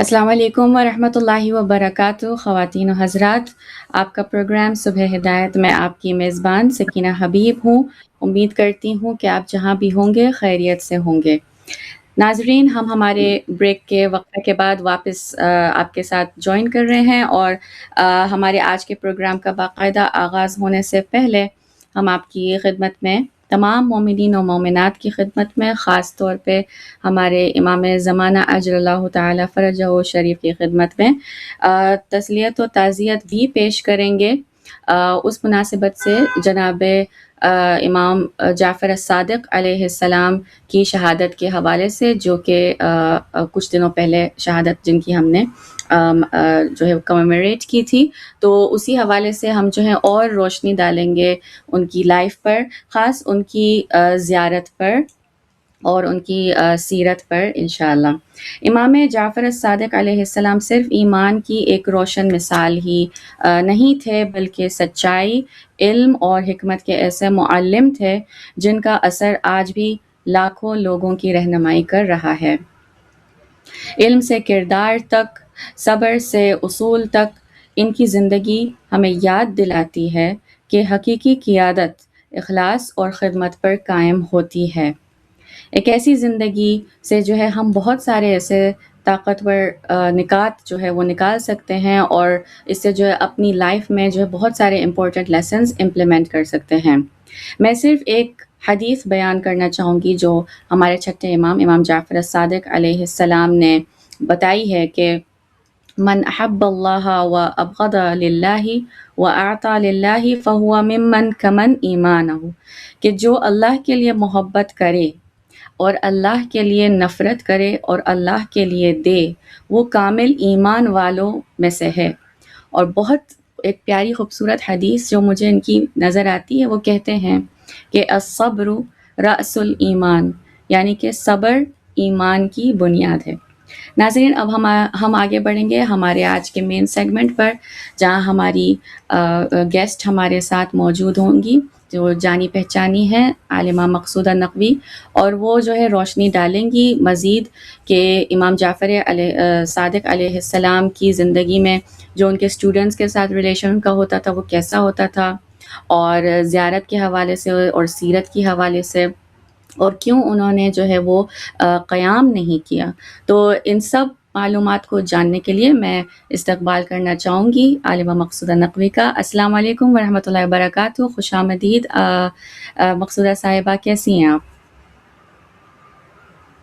السلام علیکم ورحمۃ اللہ وبرکاتہ، خواتین و حضرات، آپ کا پروگرام صبح ہدایت میں آپ کی میزبان سکینہ حبیب ہوں۔ امید کرتی ہوں کہ آپ جہاں بھی ہوں گے خیریت سے ہوں گے۔ ناظرین، ہم ہمارے بریک کے وقفے کے بعد واپس آپ کے ساتھ جوائن کر رہے ہیں، اور ہمارے آج کے پروگرام کا باقاعدہ آغاز ہونے سے پہلے ہم آپ کی خدمت میں، تمام مومنین و مومنات کی خدمت میں، خاص طور پہ ہمارے امام زمانہ اجر اللہ تعالی فرجہ و شریف کی خدمت میں تسلیت و تعزیت بھی پیش کریں گے، اس مناسبت سے جناب امام جعفر الصادق علیہ السلام کی شہادت کے حوالے سے، جو کہ کچھ دنوں پہلے شہادت جن کی ہم نے جو ہے کمیموریٹ کی تھی، تو اسی حوالے سے ہم جو ہے اور روشنی ڈالیں گے ان کی لائف پر، خاص ان کی زیارت پر اور ان کی سیرت پر انشاءاللہ۔ امام جعفر الصادق علیہ السلام صرف ایمان کی ایک روشن مثال ہی نہیں تھے، بلکہ سچائی، علم اور حکمت کے ایسے معلم تھے جن کا اثر آج بھی لاکھوں لوگوں کی رہنمائی کر رہا ہے۔ علم سے کردار تک، صبر سے اصول تک، ان کی زندگی ہمیں یاد دلاتی ہے کہ حقیقی قیادت اخلاص اور خدمت پر قائم ہوتی ہے۔ ایک ایسی زندگی سے جو ہے ہم بہت سارے ایسے طاقتور نکات جو ہے وہ نکال سکتے ہیں، اور اس سے جو ہے اپنی لائف میں جو ہے بہت سارے امپورٹنٹ لیسنز امپلیمنٹ کر سکتے ہیں۔ میں صرف ایک حدیث بیان کرنا چاہوں گی جو ہمارے چھٹے امام جعفر الصادق علیہ السلام نے بتائی ہے کہ من احب اللہ و ابغض للہ و اعطى للہ فہو ممن کمن ایمانہ، کہ جو اللہ کے لیے محبت کرے اور اللہ کے لیے نفرت کرے اور اللہ کے لیے دے، وہ کامل ایمان والوں میں سے ہے۔ اور بہت ایک پیاری خوبصورت حدیث جو مجھے ان کی نظر آتی ہے، وہ کہتے ہیں کہ الصبر رأس الایمان، یعنی کہ صبر ایمان کی بنیاد ہے۔ ناظرین، اب ہم آگے بڑھیں گے ہمارے آج کے مین سیگمنٹ پر، جہاں ہماری گیسٹ ہمارے ساتھ موجود ہوں گی، جو جانی پہچانی ہے عالمہ مقصودہ نقوی، اور وہ جو ہے روشنی ڈالیں گی مزید کہ امام جعفر صادق علیہ السلام کی زندگی میں جو ان کے اسٹوڈنٹس کے ساتھ ریلیشن کا ہوتا تھا وہ کیسا ہوتا تھا، اور زیارت کے حوالے سے اور سیرت کے حوالے سے، اور کیوں انہوں نے جو ہے وہ قیام نہیں کیا۔ تو ان سب معلومات کو جاننے کے لیے میں استقبال کرنا چاہوں گی عالمہ مقصودہ نقوی کا۔ السلام علیکم ورحمۃ اللہ وبرکاتہ، خوش آمدید مقصودہ صاحبہ، کیسی ہیں آپ؟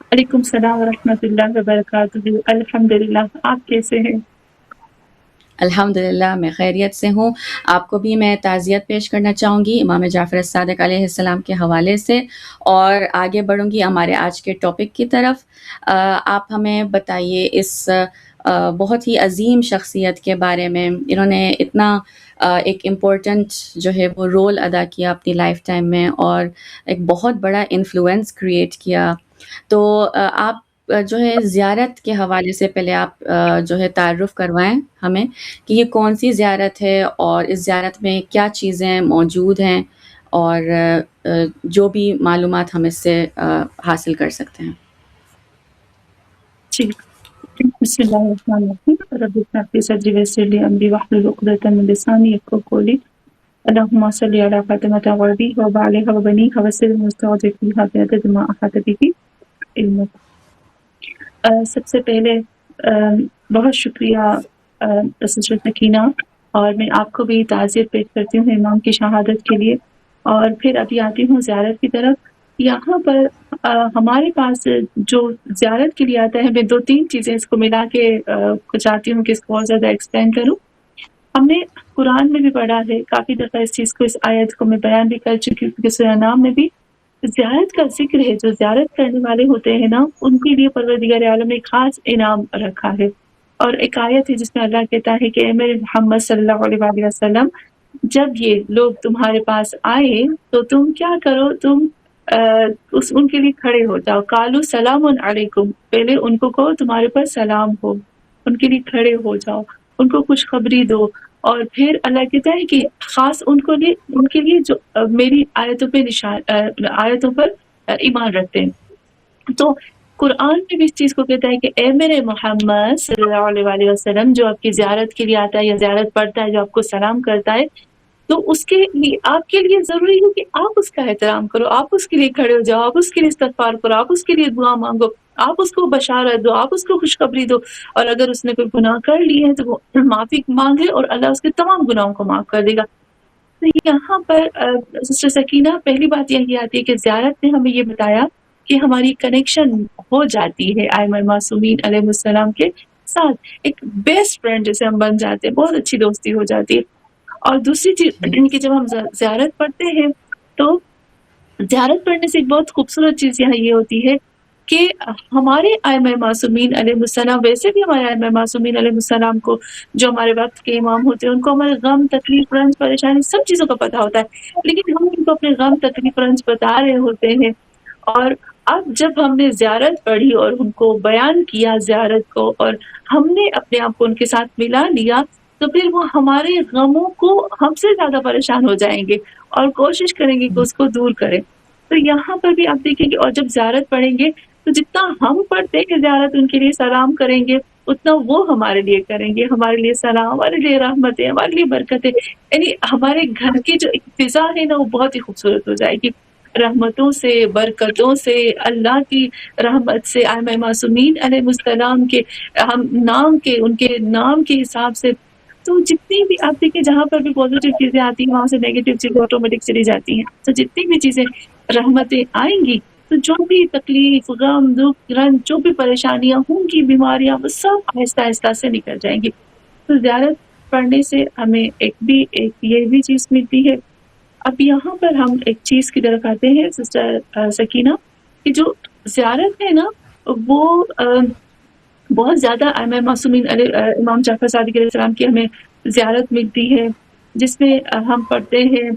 وعلیکم السلام ورحمۃ اللہ وبرکاتہ، الحمدللہ، آپ کیسے ہیں؟ الحمدللہ میں خیریت سے ہوں۔ آپ کو بھی میں تعزیت پیش کرنا چاہوں گی امام جعفر الصادق علیہ السلام کے حوالے سے، اور آگے بڑھوں گی ہمارے آج کے ٹاپک کی طرف۔ آپ ہمیں بتائیے اس بہت ہی عظیم شخصیت کے بارے میں، انہوں نے اتنا ایک امپورٹنٹ جو ہے وہ رول ادا کیا اپنی لائف ٹائم میں، اور ایک بہت بڑا انفلوئنس کریٹ کیا۔ تو آپ جو ہے زیارت کے حوالے سے پہلے آپ جو ہے تعارف کروائیں ہمیں کہ یہ کون سی زیارت ہے، اور اس زیارت میں کیا چیزیں موجود ہیں، اور جو بھی معلومات ہم اس سے حاصل کر سکتے ہیں۔ جی، بسم اللہ الرحمن الرحیم، رب اشرح لي صدری ویسر لی امری واحلل عقدۃ من لسانی یفقهوا قولی، اللهم صل علی فاطمہ وابیہ وبعلہ وبنیہ وسلم مستودع فیہا بعدد ما احاط بہ علمک۔ سب سے پہلے بہت شکریہ سسٹر سکینہ، اور میں آپ کو بھی تعزیت پیش کرتی ہوں امام کی شہادت کے لیے۔ اور پھر ابھی آتی ہوں زیارت کی طرف۔ یہاں پر ہمارے پاس جو زیارت کے لیے آتا ہے، میں دو تین چیزیں اس کو ملا کے چاہتی ہوں کہ اس کو اور زیادہ ایکسپلین کروں۔ ہم نے قرآن میں بھی پڑھا ہے کافی دفعہ اس چیز کو، اس آیت کو میں بیان بھی کر چکی ہوں، کیونکہ سورہ نام میں بھی زیارت کا ذکر ہے۔ جو زیارت کرنے والے ہوتے ہیں نا، ان کے لیے پروردگار عالم نے خاص انعام رکھا ہے۔ اور ایک آیت ہے جس میں اللہ کہتا ہے کہ اے میرے محمد صلی اللہ علیہ وآلہ وسلم، جب یہ لوگ تمہارے پاس آئے تو تم کیا کرو، تم ان کے لیے کھڑے ہو جاؤ۔ قالوا سلام علیکم، پہلے ان کو کہو تمہارے پر سلام ہو، ان کے لیے کھڑے ہو جاؤ، ان کو خوشخبری دو۔ اور پھر اللہ کہتا ہے کہ خاص ان کے لیے جو میری آیتوں پر ایمان رکھتے ہیں۔ تو قرآن میں بھی اس چیز کو کہتا ہے کہ اے میرے محمد صلی اللہ علیہ وسلم، جو آپ کی زیارت کے لیے آتا ہے یا زیارت پڑھتا ہے، جو آپ کو سلام کرتا ہے، تو اس کے لیے آپ کے لیے ضروری ہے کہ آپ اس کا احترام کرو، آپ اس کے لیے کھڑے ہو جاؤ، آپ اس کے لیے استغفار کرو، آپ اس کے لیے دعا مانگو، آپ اس کو بشارت دو، آپ اس کو خوشخبری دو، اور اگر اس نے کوئی گناہ کر لی ہے تو وہ معافی مانگ لے اور اللہ اس کے تمام گناہوں کو معاف کر دے گا۔ تو یہاں پر سسٹر سکینہ، پہلی بات یہی آتی ہے کہ زیارت نے ہمیں یہ بتایا کہ ہماری کنیکشن ہو جاتی ہے ائمہ معصومین علیہ السلام کے ساتھ، ایک بیسٹ فرینڈ جیسے ہم بن جاتے ہیں، بہت اچھی دوستی ہو جاتی ہے۔ اور دوسری چیز کہ جب ہم زیارت پڑھتے ہیں تو زیارت پڑھنے سے ایک بہت خوبصورت چیز یہاں یہ ہوتی ہے کہ ہمارے ائمہ معصومین علیہ السلام، ویسے بھی ہمارے ائمہ معصومین علیہ السلام کو، جو ہمارے وقت کے امام ہوتے ہیں، ان کو ہمارے غم، تکلیف، رنج، پریشانی سب چیزوں کا پتہ ہوتا ہے، لیکن ہم ان کو اپنے غم، تکلیف، رنج بتا رہے ہوتے ہیں۔ اور اب جب ہم نے زیارت پڑھی اور ان کو بیان کیا زیارت کو، اور ہم نے اپنے آپ کو ان کے ساتھ ملا لیا، تو پھر وہ ہمارے غموں کو ہم سے زیادہ پریشان ہو جائیں گے اور کوشش کریں گے کہ اس کو دور کریں۔ تو یہاں پر بھی آپ دیکھیں گے، اور جب زیارت پڑھیں گے تو جتنا ہم پڑھتے ہیں زیارت ان کے لیے سلام کریں گے، اتنا وہ ہمارے لیے کریں گے، ہمارے لیے سلام، ہمارے لیے رحمتیں، ہمارے لیے برکتیں، یعنی ہمارے گھر کی جو ایک فضا ہے نا، وہ بہت ہی خوبصورت ہو جائے گی، رحمتوں سے، برکتوں سے، اللہ کی رحمت سے، ائمہ معصومین علیہ السلام کے ہم نام کے، ان کے نام کے حساب سے۔ تو جتنی بھی آپ دیکھیں جہاں پر بھی پازیٹیو چیزیں آتی ہیں، وہاں سے نیگیٹو چیزیں آٹومیٹک چلی جاتی ہیں۔ تو جتنی بھی چیزیں رحمتیں آئیں گی، تو جو بھی تکلیف، غم، دکھ، رنج، جو بھی پریشانیاں ہوں گی، بیماریاں، وہ سب آہستہ آہستہ سے نکل جائیں گی۔ تو زیارت پڑھنے سے ہمیں ایک یہ بھی چیز ملتی ہے۔ اب یہاں پر ہم ایک چیز کی طرف آتے ہیں سسٹر سکینہ، کہ جو زیارت ہے نا، وہ بہت زیادہ ائمہ معصومین علیہ امام جعفر صادق علیہ السلام کی ہمیں زیارت ملتی ہے، جس میں ہم پڑھتے ہیں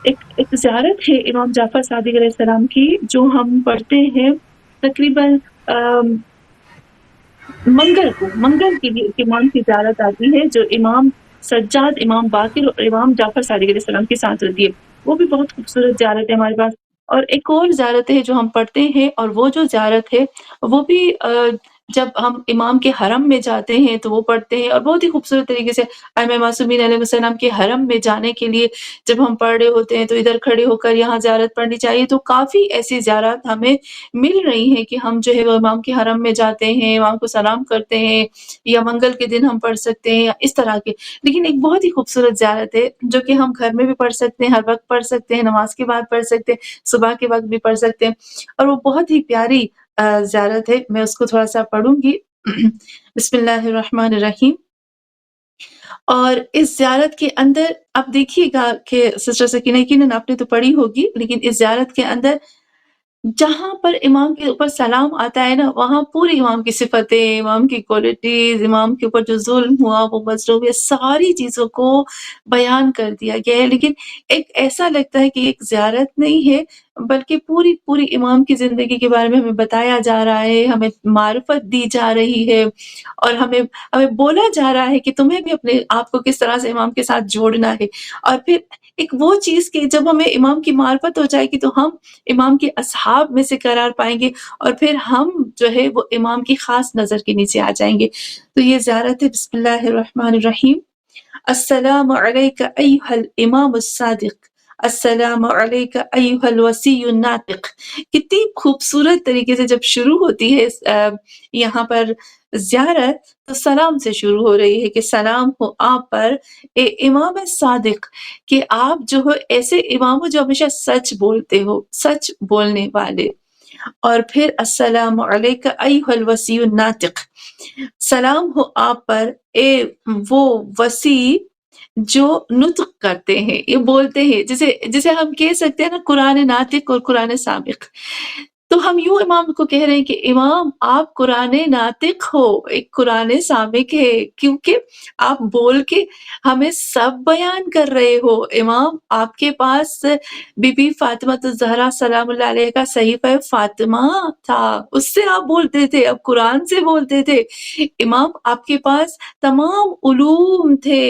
ایک زیارت ہے امام جعفر صادق علیہ السلام کی، جو ہم پڑھتے ہیں تقریباً منگل کے لیے ایک امام کی زیارت آتی ہے، جو امام سجاد، امام باقر اور امام جعفر صادق علیہ السلام کے ساتھ ہوتی ہے۔ وہ بھی بہت خوبصورت زیارت ہے ہمارے پاس۔ اور ایک اور زیارت ہے جو ہم پڑھتے ہیں، اور وہ جو زیارت ہے وہ بھی جب ہم امام کے حرم میں جاتے ہیں تو وہ پڑھتے ہیں، اور بہت ہی خوبصورت طریقے سے ائمہ معصومین علیہ السلام کے حرم میں جانے کے لیے جب ہم پڑھ رہے ہوتے ہیں تو ادھر کھڑے ہو کر یہاں زیارت پڑھنی چاہیے۔ تو کافی ایسی زیارت ہمیں مل رہی ہیں کہ ہم جو ہے وہ امام کے حرم میں جاتے ہیں، امام کو سلام کرتے ہیں، یا منگل کے دن ہم پڑھ سکتے ہیں، یا اس طرح کے۔ لیکن ایک بہت ہی خوبصورت زیارت ہے جو کہ ہم گھر میں بھی پڑھ سکتے ہیں، ہر وقت پڑھ سکتے ہیں، نماز کے بعد پڑھ سکتے ہیں، صبح کے وقت بھی پڑھ سکتے ہیں، اور وہ بہت ہی پیاری زیارت ہے۔ میں اس کو تھوڑا سا پڑھوں گی۔ بسم اللہ الرحمن الرحیم۔ اور اس زیارت کے اندر آپ دیکھیے گا کہ سسٹر سکینہ، یقیناً آپ نے تو پڑھی ہوگی، لیکن اس زیارت کے اندر جہاں پر امام کے اوپر سلام آتا ہے نا، وہاں پوری امام کی صفتیں، امام کی کوالٹیز، امام کے اوپر جو ظلم ہوا، وہ مظلوم، یہ ساری چیزوں کو بیان کر دیا گیا ہے۔ لیکن ایک ایسا لگتا ہے کہ ایک زیارت نہیں ہے، بلکہ پوری امام کی زندگی کے بارے میں ہمیں بتایا جا رہا ہے، ہمیں معرفت دی جا رہی ہے، اور ہمیں بولا جا رہا ہے کہ تمہیں بھی اپنے آپ کو کس طرح سے امام کے ساتھ جوڑنا ہے۔ اور پھر ایک وہ چیز کہ جب ہمیں امام کی معرفت ہو جائے گی تو ہم امام کے اصحاب میں سے قرار پائیں گے، اور پھر ہم جو ہے وہ امام کی خاص نظر کے نیچے آ جائیں گے۔ تو یہ زیارت ہے۔ بسم اللہ الرحمن الرحیم۔ السلام علیک ایھا الامام الصادق، السلام علیک ایھا الوصی الناطق۔ کتنی خوبصورت طریقے سے جب شروع ہوتی ہے یہاں پر زیارت، تو سلام سے شروع ہو رہی ہے کہ سلام ہو آپ پر اے امام صادق، کہ آپ جو ہو ایسے امام ہو جو ہمیشہ سچ بولتے ہو، سچ بولنے والے۔ اور پھر السلام علیک ایھا الوصی الناطق، سلام ہو آپ پر اے وہ وصی جو نطق کرتے ہیں، یہ بولتے ہیں، جسے ہم کہہ سکتے ہیں نا قرآن ناطق اور قرآن سابق۔ تو ہم یوں امام کو کہہ رہے ہیں کہ امام آپ قرآن ناطق ہو، ایک قرآن سابق ہے، کیونکہ آپ بول کے ہمیں سب بیان کر رہے ہو۔ امام آپ کے پاس بی بی فاطمہ الزہرا سلام اللہ علیہ کا صحیفہ فاطمہ تھا، اس سے آپ بولتے تھے، اب قرآن سے بولتے تھے۔ امام آپ کے پاس تمام علوم تھے،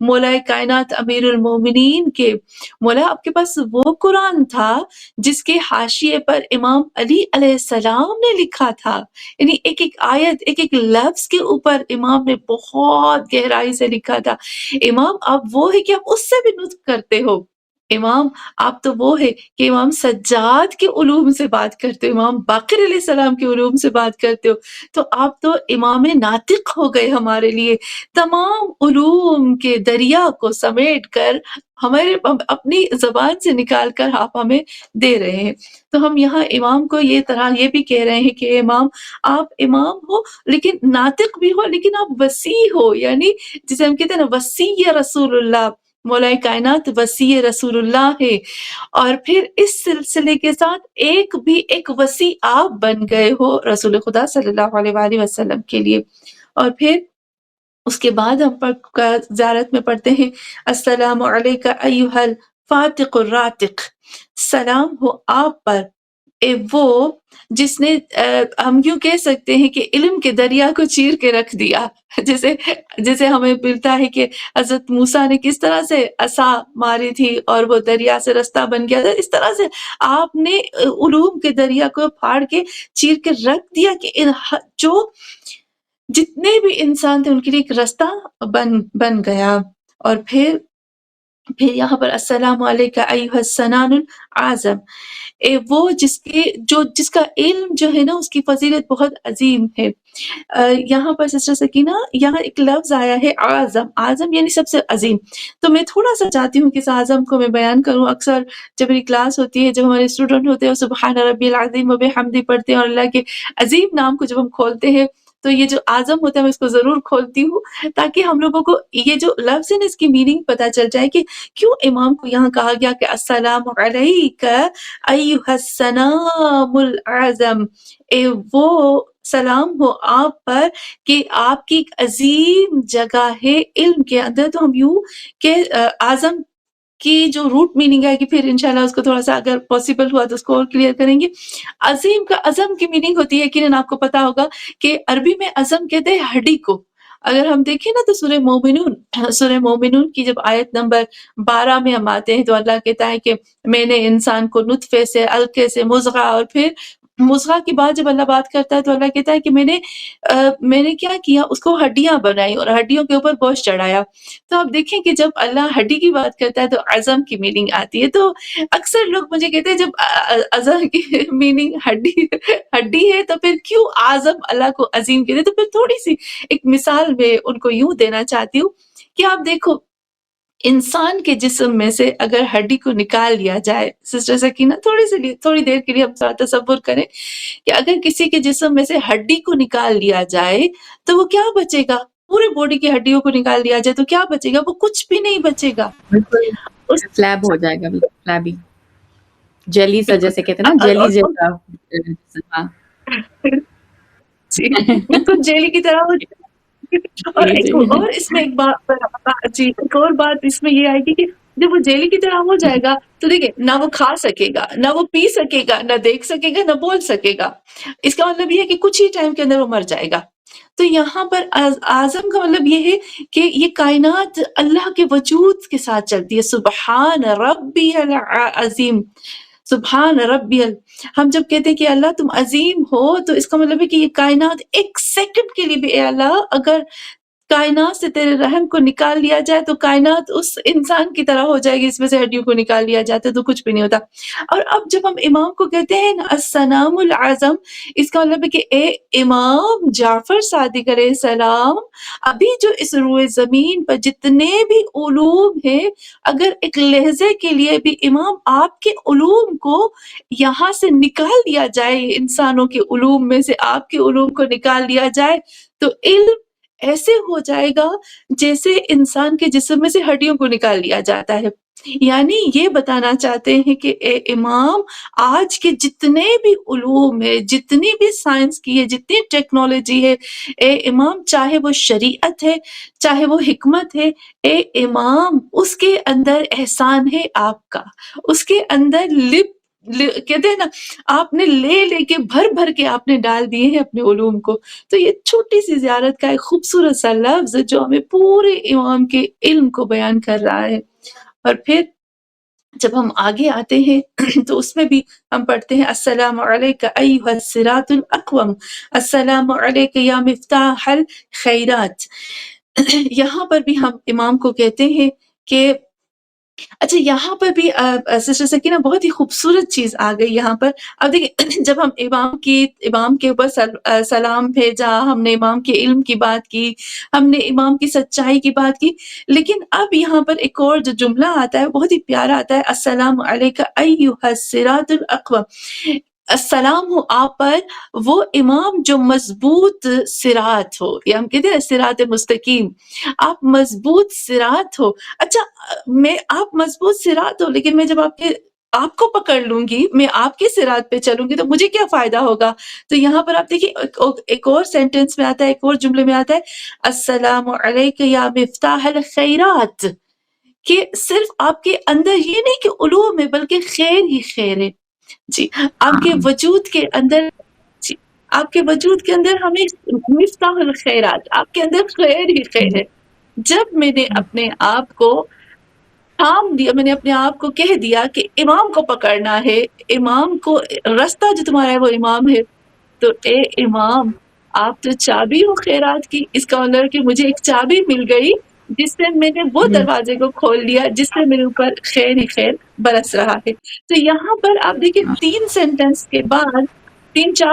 مولا کائنات امیر المومنین کے۔ مولا آپ کے پاس وہ قرآن تھا جس کے حاشیے پر امام علی علی علیہ السلام نے لکھا تھا. یعنی ایک ایک آیت، ایک ایک لفظ کے اوپر امام نے بہت گہرائی سے لکھا تھا. امام آپ وہ ہے کہ آپ اس سے بھی نطق کرتے ہو. امام آپ تو وہ ہے کہ امام سجاد کے علوم سے بات کرتے ہو، امام باقر علیہ السلام کے علوم سے بات کرتے ہو. تو آپ تو امام ناطق ہو گئے ہمارے لیے. تمام علوم کے دریا کو سمیٹ کر ہم اپنی زبان سے نکال کر آپ ہمیں دے رہے ہیں. تو ہم یہاں امام کو یہ بھی کہہ رہے ہیں کہ امام آپ امام ہو لیکن ناطق بھی ہو، لیکن آپ وسیع ہو. یعنی جسے ہم کہتے ہیں نا وسیع رسول اللہ، مولا کائنات وسیع رسول اللہ ہے. اور پھر اس سلسلے کے ساتھ ایک وسیع آپ بن گئے ہو رسول خدا صلی اللہ علیہ وآلہ وسلم کے لیے. اور پھر اس کے بعد ہم زیارت میں پڑھتے ہیں السلام علیکہ ایھا الفاتق الراتق، سلام ہو آپ پر وہ جس نے ہم یوں کہہ سکتے ہیں کہ علم کے دریا کو چیر کے رکھ دیا. جیسے ہمیں ملتا ہے کہ حضرت موسیٰ نے کس طرح سے عصا ماری تھی اور وہ دریا سے رستہ بن گیا تھا، اس طرح سے آپ نے علوم کے دریا کو پھاڑ کے چیر کے رکھ دیا کہ جو جتنے بھی انسان تھے ان کے لیے ایک رستہ بن گیا. اور پھر یہاں پر السلام علیکہ ایھا السنان العظم، وہ جس کا علم جو ہے نا اس کی فضیلت بہت عظیم ہے. یہاں پر سسٹر سکینہ یہاں ایک لفظ آیا ہے اعظم یعنی سب سے عظیم. تو میں تھوڑا سا چاہتی ہوں کہ اس اعظم کو میں بیان کروں. اکثر جب میری کلاس ہوتی ہے، جب ہمارے اسٹوڈنٹ ہوتے ہیں سبحان ربی العظیم وبحمدہ پڑھتے ہیں اور اللہ کے عظیم نام کو جب ہم کھولتے ہیں تو یہ جو اعظم ہوتا ہے میں اس کو ضرور کھولتی ہوں تاکہ ہم لوگوں کو یہ جو لفظ ہے نا اس کی میننگ پتہ چل جائے کہ کیوں امام کو یہاں کہا گیا کہ السلام علیکہ ایھا السلام العظم، وہ سلام ہو آپ پر کہ آپ کی ایک عظیم جگہ ہے علم کے اندر. تو ہم یوں کہ اعظم کی جو روٹ میننگ ہے کہ پھر انشاءاللہ اس کو تھوڑا سا اگر پاسبل ہوا تو اس کو اور کلیئر کریں گے. عظم کی میننگ ہوتی ہے یقیناً آپ کو پتا ہوگا کہ عربی میں عظم کہتے ہیں ہڈی کو. اگر ہم دیکھیں نا تو سورہ مومنون کی جب آیت نمبر 12 میں ہم آتے ہیں تو اللہ کہتا ہے کہ میں نے انسان کو نطفے سے، علقے سے، مضغہ، اور پھر مضغہ کی بات جب اللہ بات کرتا ہے تو اللہ کہتا ہے کہ میں نے کیا کیا، اس کو ہڈیاں بنائی اور ہڈیوں کے اوپر گوشت چڑھایا. تو آپ دیکھیں کہ جب اللہ ہڈی کی بات کرتا ہے تو عظم کی میننگ آتی ہے. تو اکثر لوگ مجھے کہتے ہیں جب عظم کی میننگ ہڈی ہے تو پھر کیوں اعظم اللہ کو عظیم کہتے ہیں. تو پھر تھوڑی سی ایک مثال میں ان کو یوں دینا چاہتی ہوں کہ آپ دیکھو انسان کے جسم میں سے اگر ہڈی کو نکال لیا جائے، سسٹر سکینہ تھوڑی دیر کے لیے ہم ساتھ تصور کریں کہ اگر کسی کے جسم میں سے ہڈی کو نکال لیا جائے تو وہ کیا بچے گا؟ پورے باڈی کی ہڈیوں کو نکال دیا جائے تو کیا بچے گا؟ وہ کچھ بھی نہیں بچے گا. بالکل اس فلیب ہو جائے گا، بالکل فلیبی جیلی سا جیسے کہتے ہیں نا، جیلی جیسا. ہاں جی بالکل جیلی کی طرح ہو جائے. اور اس میں ایک اور بات اس میں یہ آئے گی کہ جب وہ جیلی کی طرح ہو جائے گا تو دیکھیں نہ وہ کھا سکے گا، نہ وہ پی سکے گا، نہ دیکھ سکے گا، نہ بول سکے گا. اس کا مطلب یہ ہے کہ کچھ ہی ٹائم کے اندر وہ مر جائے گا. تو یہاں پر اعظم کا مطلب یہ ہے کہ یہ کائنات اللہ کے وجود کے ساتھ چلتی ہے. سبحان ربی العظیم، سبحان ربی ہم جب کہتے ہیں کہ اللہ تم عظیم ہو تو اس کا مطلب ہے کہ یہ کائنات ایک سیکنڈ کے لیے بھی اے اللہ اگر کائنات سے تیرے رحم کو نکال لیا جائے تو کائنات اس انسان کی طرح ہو جائے گی اس میں سے ہڈیوں کو نکال لیا جاتا تو کچھ بھی نہیں ہوتا. اور اب جب ہم امام کو کہتے ہیں نا السلام العظم، اس کا مطلب ہے کہ اے امام جعفر صادق علیہ السلام، ابھی جو اس روئے زمین پر جتنے بھی علوم ہیں اگر ایک لہجے کے لیے بھی امام آپ کے علوم کو یہاں سے نکال دیا جائے، انسانوں کے علوم میں سے آپ کے علوم کو نکال دیا جائے تو علم ایسے ہو جائے گا جیسے انسان کے جسم میں سے ہڈیوں کو نکال لیا جاتا ہے. یعنی یہ بتانا چاہتے ہیں کہ اے امام آج کے جتنے بھی علوم ہے، جتنی بھی سائنس کی ہے، جتنی ٹیکنالوجی ہے، اے امام چاہے وہ شریعت ہے، چاہے وہ حکمت ہے، اے امام اس کے اندر احسان ہے آپ کا، اس کے اندر کہتے ہیں نا آپ نے لے کے بھر کے آپ نے ڈال دیے ہیں اپنے علوم کو. تو یہ چھوٹی سی زیارت کا ایک خوبصورت سا لفظ جو ہمیں پورے امام کے علم کو بیان کر رہا ہے. اور پھر جب ہم آگے آتے ہیں تو اس میں بھی ہم پڑھتے ہیں السلام علیک ایھا الصراط الاقوم، السلام علیک یا مفتاح الخیرات۔ یہاں پر بھی ہم امام کو کہتے ہیں کہ اچھا یہاں پر بھی سسٹر سکینہ بہت ہی خوبصورت چیز آ گئی یہاں پر۔ اب دیکھیں جب ہم امام کے اوپر سلام بھیجا، ہم نے امام کے علم کی بات کی، ہم نے امام کی سچائی کی بات کی، لیکن اب یہاں پر ایک اور جو جملہ آتا ہے بہت ہی پیارا آتا ہے، السلام علیک ایھا الصراط الاقوم۔ السلام ہو آپ پر وہ امام جو مضبوط صراط ہو، یا ہم کہتے ہیں صراط مستقیم، آپ مضبوط صراط ہو۔ اچھا میں آپ مضبوط صراط ہو، لیکن میں جب آپ کو پکڑ لوں گی، میں آپ کے صراط پہ چلوں گی تو مجھے کیا فائدہ ہوگا؟ تو یہاں پر آپ دیکھیے ایک اور سینٹنس میں آتا ہے، ایک اور جملے میں آتا ہے السلام علیک یا مفتاح الخیرات، کہ صرف آپ کے اندر یہ نہیں کہ علوم ہے بلکہ خیر ہی خیر ہے۔ جی آپ کے وجود کے اندر، جی آپ کے وجود کے اندر ہمیں مفتاح الخیرات، آپ کے اندر خیر ہی خیر ہے۔ جب میں نے اپنے آپ کو تھام دیا، میں نے اپنے آپ کو کہہ دیا کہ امام کو پکڑنا ہے، امام کو رستہ جو تمہارا ہے وہ امام ہے، تو اے امام آپ تو چابی ہو خیرات کی، اس کا مطلب کہ مجھے ایک چابی مل گئی جس سے میں نے وہ دروازے کو کھول لیا جس سے میرے اوپر خیر ہی خیر برس رہا ہے۔ تو یہاں پر آپ دیکھیں 3-4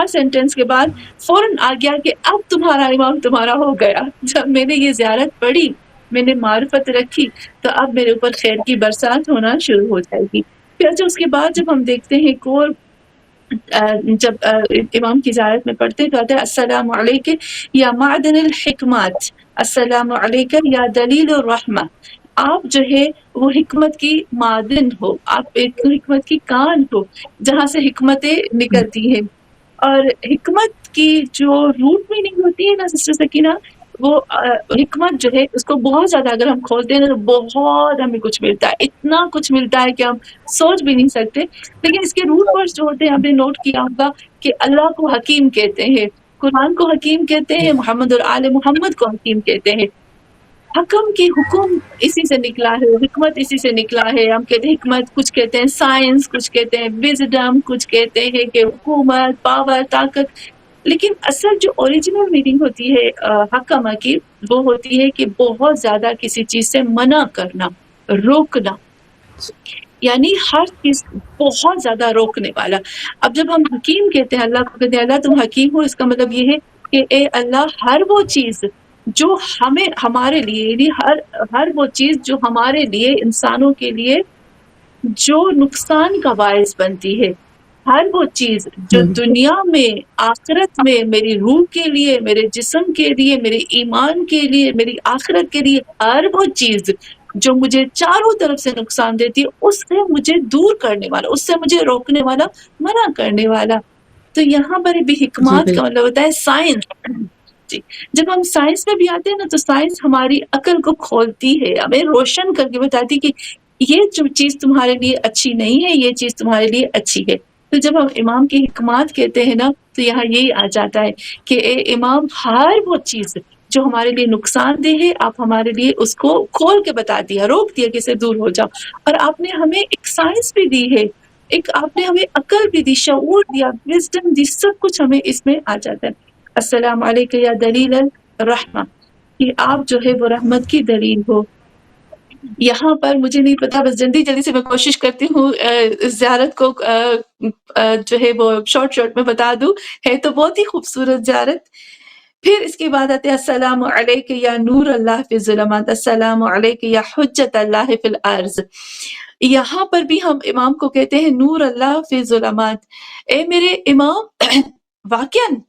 سینٹنس کے بعد فوراً آ گیا کہ اب تمہارا امام تمہارا ہو گیا۔ جب میں نے یہ زیارت پڑھی، میں نے معرفت رکھی، تو اب میرے اوپر خیر کی برسات ہونا شروع ہو جائے گی۔ پھر اچھا اس کے بعد جب ہم دیکھتے ہیں ایک اور جب امام کی زیارت میں پڑھتے ہیں تو آتا ہے السلام علیکم یا معدن الحکمات، السلام علیکم یا دلیل الرحمہ، آپ جو ہے وہ حکمت کی معدن ہو، آپ ایک حکمت کی کان ہو جہاں سے حکمتیں نکلتی ہیں۔ اور حکمت کی جو روٹ میننگ ہوتی ہے نا سسٹر سکینہ، وہ حکمت جو ہے اس کو بہت زیادہ اگر ہم کھولتے ہیں تو بہت ہمیں کچھ ملتا ہے، اتنا کچھ ملتا ہے کہ ہم سوچ بھی نہیں سکتے۔ لیکن اس کے روٹ ورڈز جو ہوتے ہیں، آپ نے نوٹ کیا ہوگا کہ اللہ کو حکیم کہتے ہیں، قرآن کو حکیم کہتے ہیں، محمد اور آل محمد کو حکیم کہتے ہیں۔ حکم کی حکم اسی سے نکلا ہے، حکمت اسی سے نکلا ہے۔ ہم کہتے ہیں حکمت، کچھ کہتے ہیں سائنس، کچھ کہتے ہیں وزڈم، کچھ کہتے ہیں کہ حکومت، پاور، طاقت، لیکن اصل جو اوریجنل میننگ ہوتی ہے حکمہ کی، وہ ہوتی ہے کہ بہت زیادہ کسی چیز سے منع کرنا، روکنا، یعنی ہر چیز بہت زیادہ روکنے والا۔ اب جب ہم حکیم کہتے ہیں، اللہ کو کہتے ہیں اللہ تم حکیم ہو، اس کا مطلب یہ ہے کہ اے اللہ ہر وہ چیز جو ہمارے لیے، یعنی ہر وہ چیز جو ہمارے لیے، انسانوں کے لیے جو نقصان کا باعث بنتی ہے، ہر وہ چیز جو دنیا میں، آخرت میں، میری روح کے لیے، میرے جسم کے لیے، میرے ایمان کے لیے، میری آخرت کے لیے، ہر وہ چیز جو مجھے چاروں طرف سے نقصان دیتی ہے، اس سے مجھے دور کرنے والا، اس سے مجھے روکنے والا، منع کرنے والا۔ تو یہاں پر بھی جی حکمات کا بالکل، مطلب ہوتا ہے سائنس۔ جی جب ہم سائنس میں بھی آتے ہیں نا تو سائنس ہماری عقل کو کھولتی ہے، ہمیں روشن کر کے بتاتی کہ یہ جو چیز تمہارے لیے اچھی نہیں ہے، یہ چیز تمہارے لیے اچھی ہے۔ تو جب ہم امام کی حکمات کہتے ہیں نا تو یہاں یہی آ جاتا ہے کہ اے امام ہر وہ چیز جو ہمارے لیے نقصان دہ ہے، آپ ہمارے لیے اس کو کھول کے بتا دیا، روک دیا کہ اسے دور ہو جاؤ۔ اور آپ نے ہمیں ایک سائنس بھی دی ہے، ایک آپ نے ہمیں عقل بھی دی، شعور دیا، وزڈم دی، سب کچھ ہمیں اس میں آ جاتا ہے۔ السلام علیکم یا دلیل الرحمہ، کہ آپ جو ہے وہ رحمت کی دلیل ہو۔ یہاں پر مجھے نہیں پتا، بس جلدی سے میں کوشش کرتی ہوں اس زیارت کو جو ہے وہ شارٹ میں بتا دوں، ہے تو بہت ہی خوبصورت زیارت۔ پھر اس کے بعد آتے ہیں السلام علیک یا نور اللہ فی الظلمات، السلام علیک یا حجت اللہ فی الارض۔ یہاں پر بھی ہم امام کو کہتے ہیں نور اللہ فی الظلمات، اے میرے امام واقعاً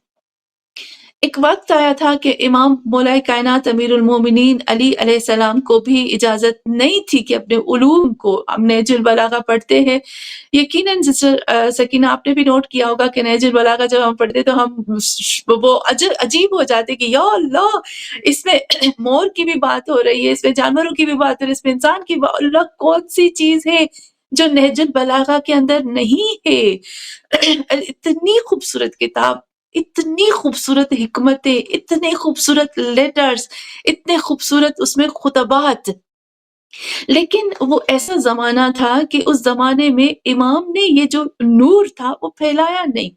ایک وقت آیا تھا کہ امام مولا کائنات امیر المومنین علی علیہ السلام کو بھی اجازت نہیں تھی کہ اپنے علوم کو، ہم نہج البلاغہ پڑھتے ہیں، یقیناً سکینہ آپ نے بھی نوٹ کیا ہوگا کہ نہج البلاغہ جب ہم پڑھتے تو ہم وہ عجیب ہو جاتے کہ یا اللہ، اس میں مور کی بھی بات ہو رہی ہے، اس میں جانوروں کی بھی بات ہو رہی ہے، اس میں انسان کی بات، اللہ کون سی چیز ہے جو نہج البلاغہ کے اندر نہیں ہے؟ اتنی خوبصورت کتاب، اتنی خوبصورت حکمتیں، اتنے خوبصورت لیٹرز، اتنے خوبصورت اس میں خطبات، لیکن وہ ایسا زمانہ تھا کہ اس زمانے میں امام نے یہ جو نور تھا وہ پھیلایا نہیں،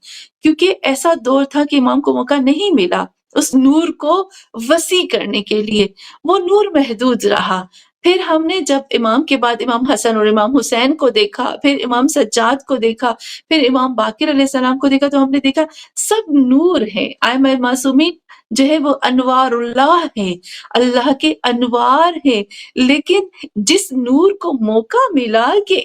کیونکہ ایسا دور تھا کہ امام کو موقع نہیں ملا اس نور کو وسیع کرنے کے لیے، وہ نور محدود رہا۔ پھر ہم نے جب امام کے بعد امام حسن اور امام حسین کو دیکھا، پھر امام سجاد کو دیکھا، پھر امام باقر علیہ السلام کو دیکھا، تو ہم نے دیکھا سب نور ہیں۔ ائمہ معصومین جو ہے وہ انوار اللہ ہیں، اللہ کے انوار ہیں، لیکن جس نور کو موقع ملا کہ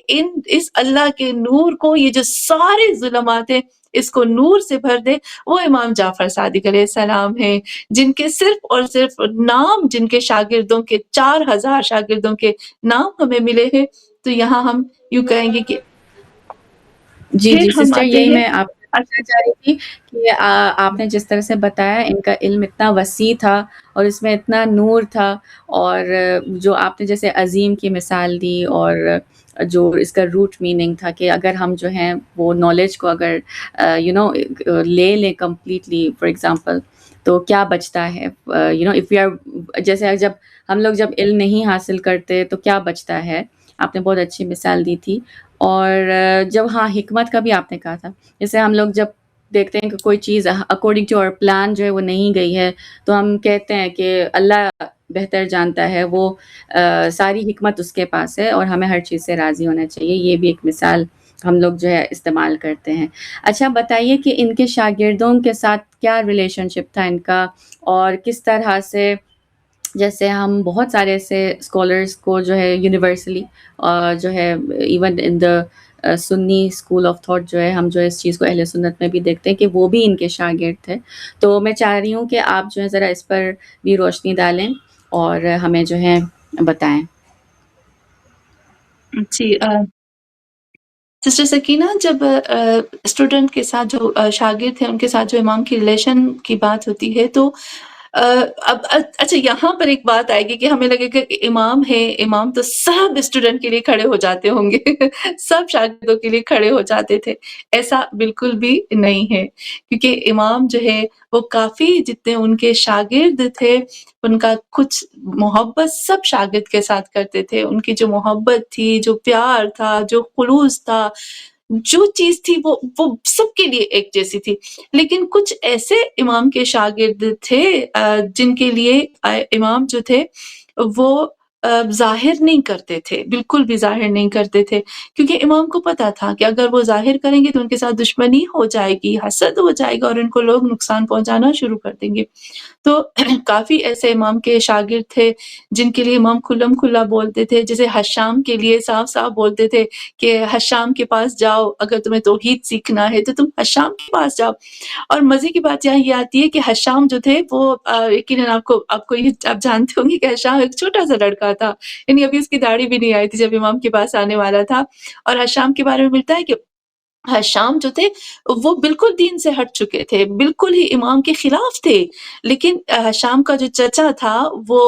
اس اللہ کے نور کو، یہ جو سارے ظلمات ہیں اس کو نور سے بھر دے، وہ امام جعفر صادق علیہ السلام ہیں، جن کے صرف اور صرف نام، جن کے شاگردوں کے 4000 شاگردوں کے نام ہمیں ملے ہیں۔ تو یہاں ہم یوں کہیں گے کہ جی پھر جی ہم سسٹر، آتے یہی ہیں میں آپ سے پوچھنا چاہ رہی تھی کہ آپ نے جس طرح سے بتایا ان کا علم اتنا وسیع تھا اور اس میں اتنا نور تھا، اور جو آپ نے جیسے عظیم کی مثال دی، اور جو اس کا روٹ میننگ تھا کہ اگر ہم جو ہیں وہ نالج کو اگر لے لیں کمپلیٹلی، فار ایگزامپل، تو کیا بچتا ہے؟ اف یو آر، جیسے جب ہم لوگ جب علم نہیں حاصل کرتے تو کیا بچتا ہے؟ آپ نے بہت اچھی مثال دی تھی۔ اور جب حکمت کا بھی آپ نے کہا تھا، جیسے ہم لوگ جب دیکھتے ہیں کہ کوئی چیز اکارڈنگ ٹو اور پلان جو ہے وہ نہیں گئی ہے، تو ہم کہتے ہیں کہ اللہ بہتر جانتا ہے، وہ ساری حکمت اس کے پاس ہے اور ہمیں ہر چیز سے راضی ہونا چاہیے۔ یہ بھی ایک مثال ہم لوگ جو ہے استعمال کرتے ہیں۔ اچھا بتائیے کہ ان کے شاگردوں کے ساتھ کیا ریلیشن شپ تھا ان کا، اور کس طرح سے، جیسے ہم بہت سارے ایسے اسکالرس کو جو ہے یونیورسلی جو ہے even in the Sunni school of thought جو ہے، ہم جو اس چیز کو اہل سنت میں بھی دیکھتے ہیں کہ وہ بھی ان کے شاگرد تھے۔ تو میں چاہ رہی ہوں کہ آپ جو ہے ذرا اس پر بھی روشنی ڈالیں اور ہمیں جو ہے بتائیں۔ جی، سسٹر سکینہ، جب اسٹوڈنٹ کے ساتھ جو شاگرد ہیں ان کے ساتھ جو امام کی ریلیشن کی بات ہوتی ہے، تو اب اچھا یہاں پر ایک بات آئے گی کہ ہمیں لگے گا کہ امام ہے، امام تو سب اسٹوڈنٹ کے لیے کھڑے ہو جاتے ہوں گے سب شاگردوں کے لیے کھڑے ہو جاتے تھے۔ ایسا بالکل بھی نہیں ہے، کیونکہ امام جو ہے وہ کافی، جتنے ان کے شاگرد تھے ان کا کچھ محبت سب شاگرد کے ساتھ کرتے تھے۔ ان کی جو محبت تھی، جو پیار تھا، جو خلوص تھا، جو چیز تھی وہ سب کے لیے ایک جیسی تھی۔ لیکن کچھ ایسے امام کے شاگرد تھے جن کے لیے امام جو تھے وہ ظاہر نہیں کرتے تھے، بالکل بھی ظاہر نہیں کرتے تھے، کیونکہ امام کو پتا تھا کہ اگر وہ ظاہر کریں گے تو ان کے ساتھ دشمنی ہو جائے گی، حسد ہو جائے گا اور ان کو لوگ نقصان پہنچانا شروع کر دیں گے۔ تو کافی ایسے امام کے شاگرد تھے جن کے لیے امام کھلم کھلا بولتے تھے، جیسے حشام کے لیے صاف صاف بولتے تھے کہ حشام کے پاس جاؤ، اگر تمہیں توحید سیکھنا ہے تو تم حشام کے پاس جاؤ۔ اور مزے کی بات یہاں یہ آتی ہے کہ حشام جو تھے وہ یقیناً آپ کو یہ آپ جانتے ہوں گے کہ حشام ایک چھوٹا سا لڑکا تھا، یعنی ابھی اس کی داڑھی بھی نہیں آئی تھی جب امام کے پاس آنے والا تھا۔ اور حشام کے بارے میں ملتا ہے کہ حشام جو تھے وہ بالکل دین سے ہٹ چکے تھے، بالکل ہی امام کے خلاف تھے، لیکن حشام کا جو چچا تھا وہ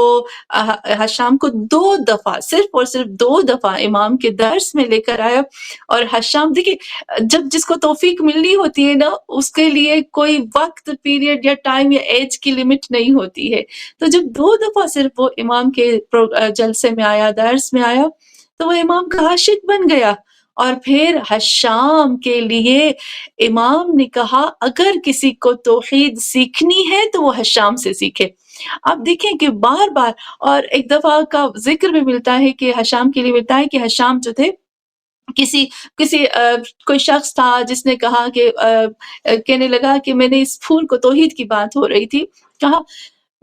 حشام کو 2 دفعہ، صرف اور صرف 2 دفعہ امام کے درس میں لے کر آیا۔ اور حشام دیکھیے، جب جس کو توفیق ملنی ہوتی ہے نا، اس کے لیے کوئی وقت، پیریڈ یا ٹائم یا ایج کی لمٹ نہیں ہوتی ہے۔ تو جب 2 دفعہ صرف وہ امام کے جلسے میں آیا، درس میں آیا، تو وہ امام کا عاشق بن گیا۔ اور پھر حشام کے لیے امام نے کہا اگر کسی کو توحید سیکھنی ہے تو وہ حشام سے سیکھے۔ آپ دیکھیں کہ بار بار، اور ایک دفعہ کا ذکر بھی ملتا ہے کہ حشام کے لیے ملتا ہے کہ حشام جو تھے کسی کوئی شخص تھا جس نے کہا کہ کہنے لگا کہ میں نے اس پھول کو، توحید کی بات ہو رہی تھی، کہا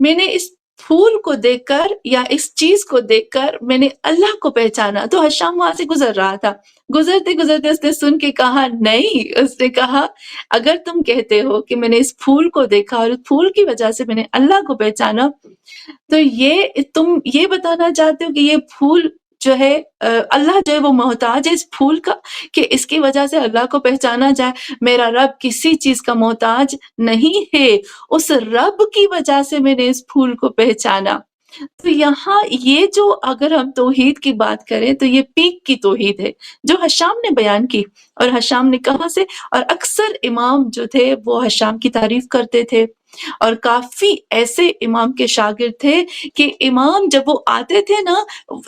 میں نے اس پھول کو دیکھ کر یا اس چیز کو دیکھ کر میں نے اللہ کو پہچانا۔ تو حشام وہاں سے گزر رہا تھا، گزرتے گزرتے اس نے سن کے کہا نہیں، اس نے کہا اگر تم کہتے ہو کہ میں نے اس پھول کو دیکھا اور اس پھول کی وجہ سے میں نے اللہ کو پہچانا، تو تم یہ بتانا چاہتے ہو کہ یہ پھول جو ہے اللہ جو ہے وہ محتاج ہے اس پھول کا، کہ اس کی وجہ سے اللہ کو پہچانا جائے؟ میرا رب کسی چیز کا محتاج نہیں ہے، اس رب کی وجہ سے میں نے اس پھول کو پہچانا۔ تو یہاں یہ جو، اگر ہم توحید کی بات کریں تو یہ پیک کی توحید ہے جو حشام نے بیان کی۔ اور حشام نے کہاں سے، اور اکثر امام جو تھے وہ حشام کی تعریف کرتے تھے، اور کافی ایسے امام کے شاگرد تھے کہ امام جب وہ آتے تھے نا،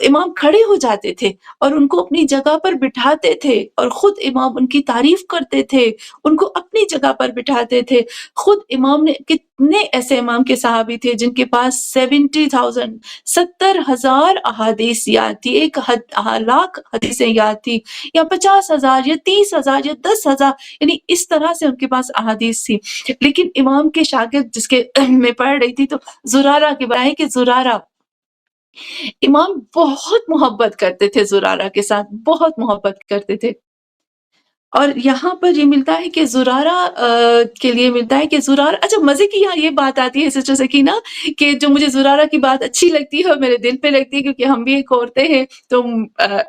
امام کھڑے ہو جاتے تھے اور ان کو اپنی جگہ پر بٹھاتے تھے، اور خود امام ان کی تعریف کرتے تھے، ان کو اپنی جگہ پر بٹھاتے تھے۔ خود امام نے کتنے ایسے امام کے صحابی تھے جن کے پاس 70,000 70,000 احادیث یاد تھی، 1 لاکھ حدیثیں یاد تھی، یا 50,000 یا 30,000 یا 10,000، یعنی اس طرح سے ان کے پاس احادیث تھی۔ لیکن امام کے شاگرد جس کے میں پڑھ رہی تھی تو زرارہ کے بتائیں کہ زرارہ، امام بہت محبت کرتے تھے زرارہ کے ساتھ، بہت محبت کرتے تھے۔ اور یہاں پر یہ ملتا ہے کہ زرارہ کے لیے ملتا ہے کہ زرارہ، اچھا مزے کی یہاں یہ بات آتی ہے سسٹر سکینہ، کہ جو مجھے زرارہ کی بات اچھی لگتی ہے اور میرے دل پہ لگتی ہے، کیونکہ ہم بھی ایک عورتیں ہیں، تو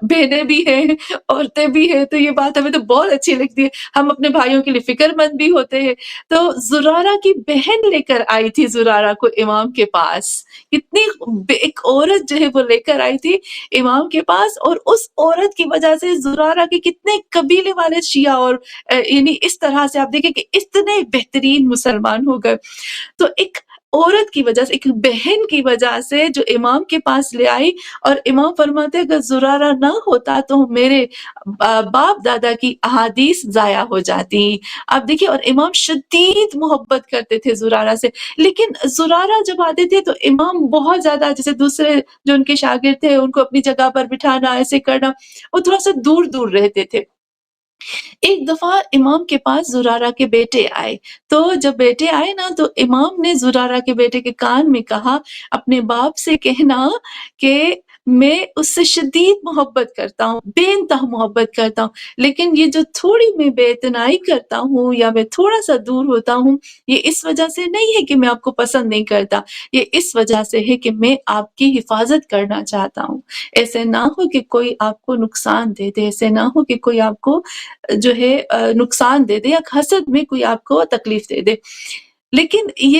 بہنیں بھی ہیں، عورتیں بھی ہیں، تو یہ بات ہمیں تو بہت اچھی لگتی ہے، ہم اپنے بھائیوں کے لیے فکر مند بھی ہوتے ہیں۔ تو زرارہ کی بہن لے کر آئی تھی زرارہ کو امام کے پاس، کتنی ایک عورت جو ہے وہ لے کر آئی تھی امام کے پاس، اور اس عورت کی وجہ سے زرارہ کے کتنے قبیلے والے شیعہ اور یعنی اس طرح سے آپ دیکھیں کہ اتنے بہترین مسلمان ہو گئے۔ تو ایک عورت کی وجہ سے، ایک بہن کی وجہ سے جو امام کے پاس لے آئی، اور امام فرماتے اگر زرارہ نہ ہوتا تو میرے باپ دادا کی احادیث ضائع ہو جاتی۔ آپ دیکھیں، اور امام شدید محبت کرتے تھے زرارہ سے، لیکن زرارہ جب آتے تھے تو امام بہت زیادہ، جیسے دوسرے جو ان کے شاگرد تھے ان کو اپنی جگہ پر بٹھانا، ایسے کرنا، وہ تھوڑا سا دور دور رہتے تھے۔ ایک دفعہ امام کے پاس زرارہ کے بیٹے آئے، تو جب بیٹے آئے نا تو امام نے زرارہ کے بیٹے کے کان میں کہا اپنے باپ سے کہنا کہ میں اس سے شدید محبت کرتا ہوں، بے انتہا محبت کرتا ہوں، لیکن یہ جو تھوڑی میں بے اعتنائی کرتا ہوں یا میں تھوڑا سا دور ہوتا ہوں، یہ اس وجہ سے نہیں ہے کہ میں آپ کو پسند نہیں کرتا، یہ اس وجہ سے ہے کہ میں آپ کی حفاظت کرنا چاہتا ہوں۔ ایسے نہ ہو کہ کوئی آپ کو نقصان دے دے، ایسے نہ ہو کہ کوئی آپ کو جو ہے نقصان دے دے، یا حسد میں کوئی آپ کو تکلیف دے دے۔ لیکن یہ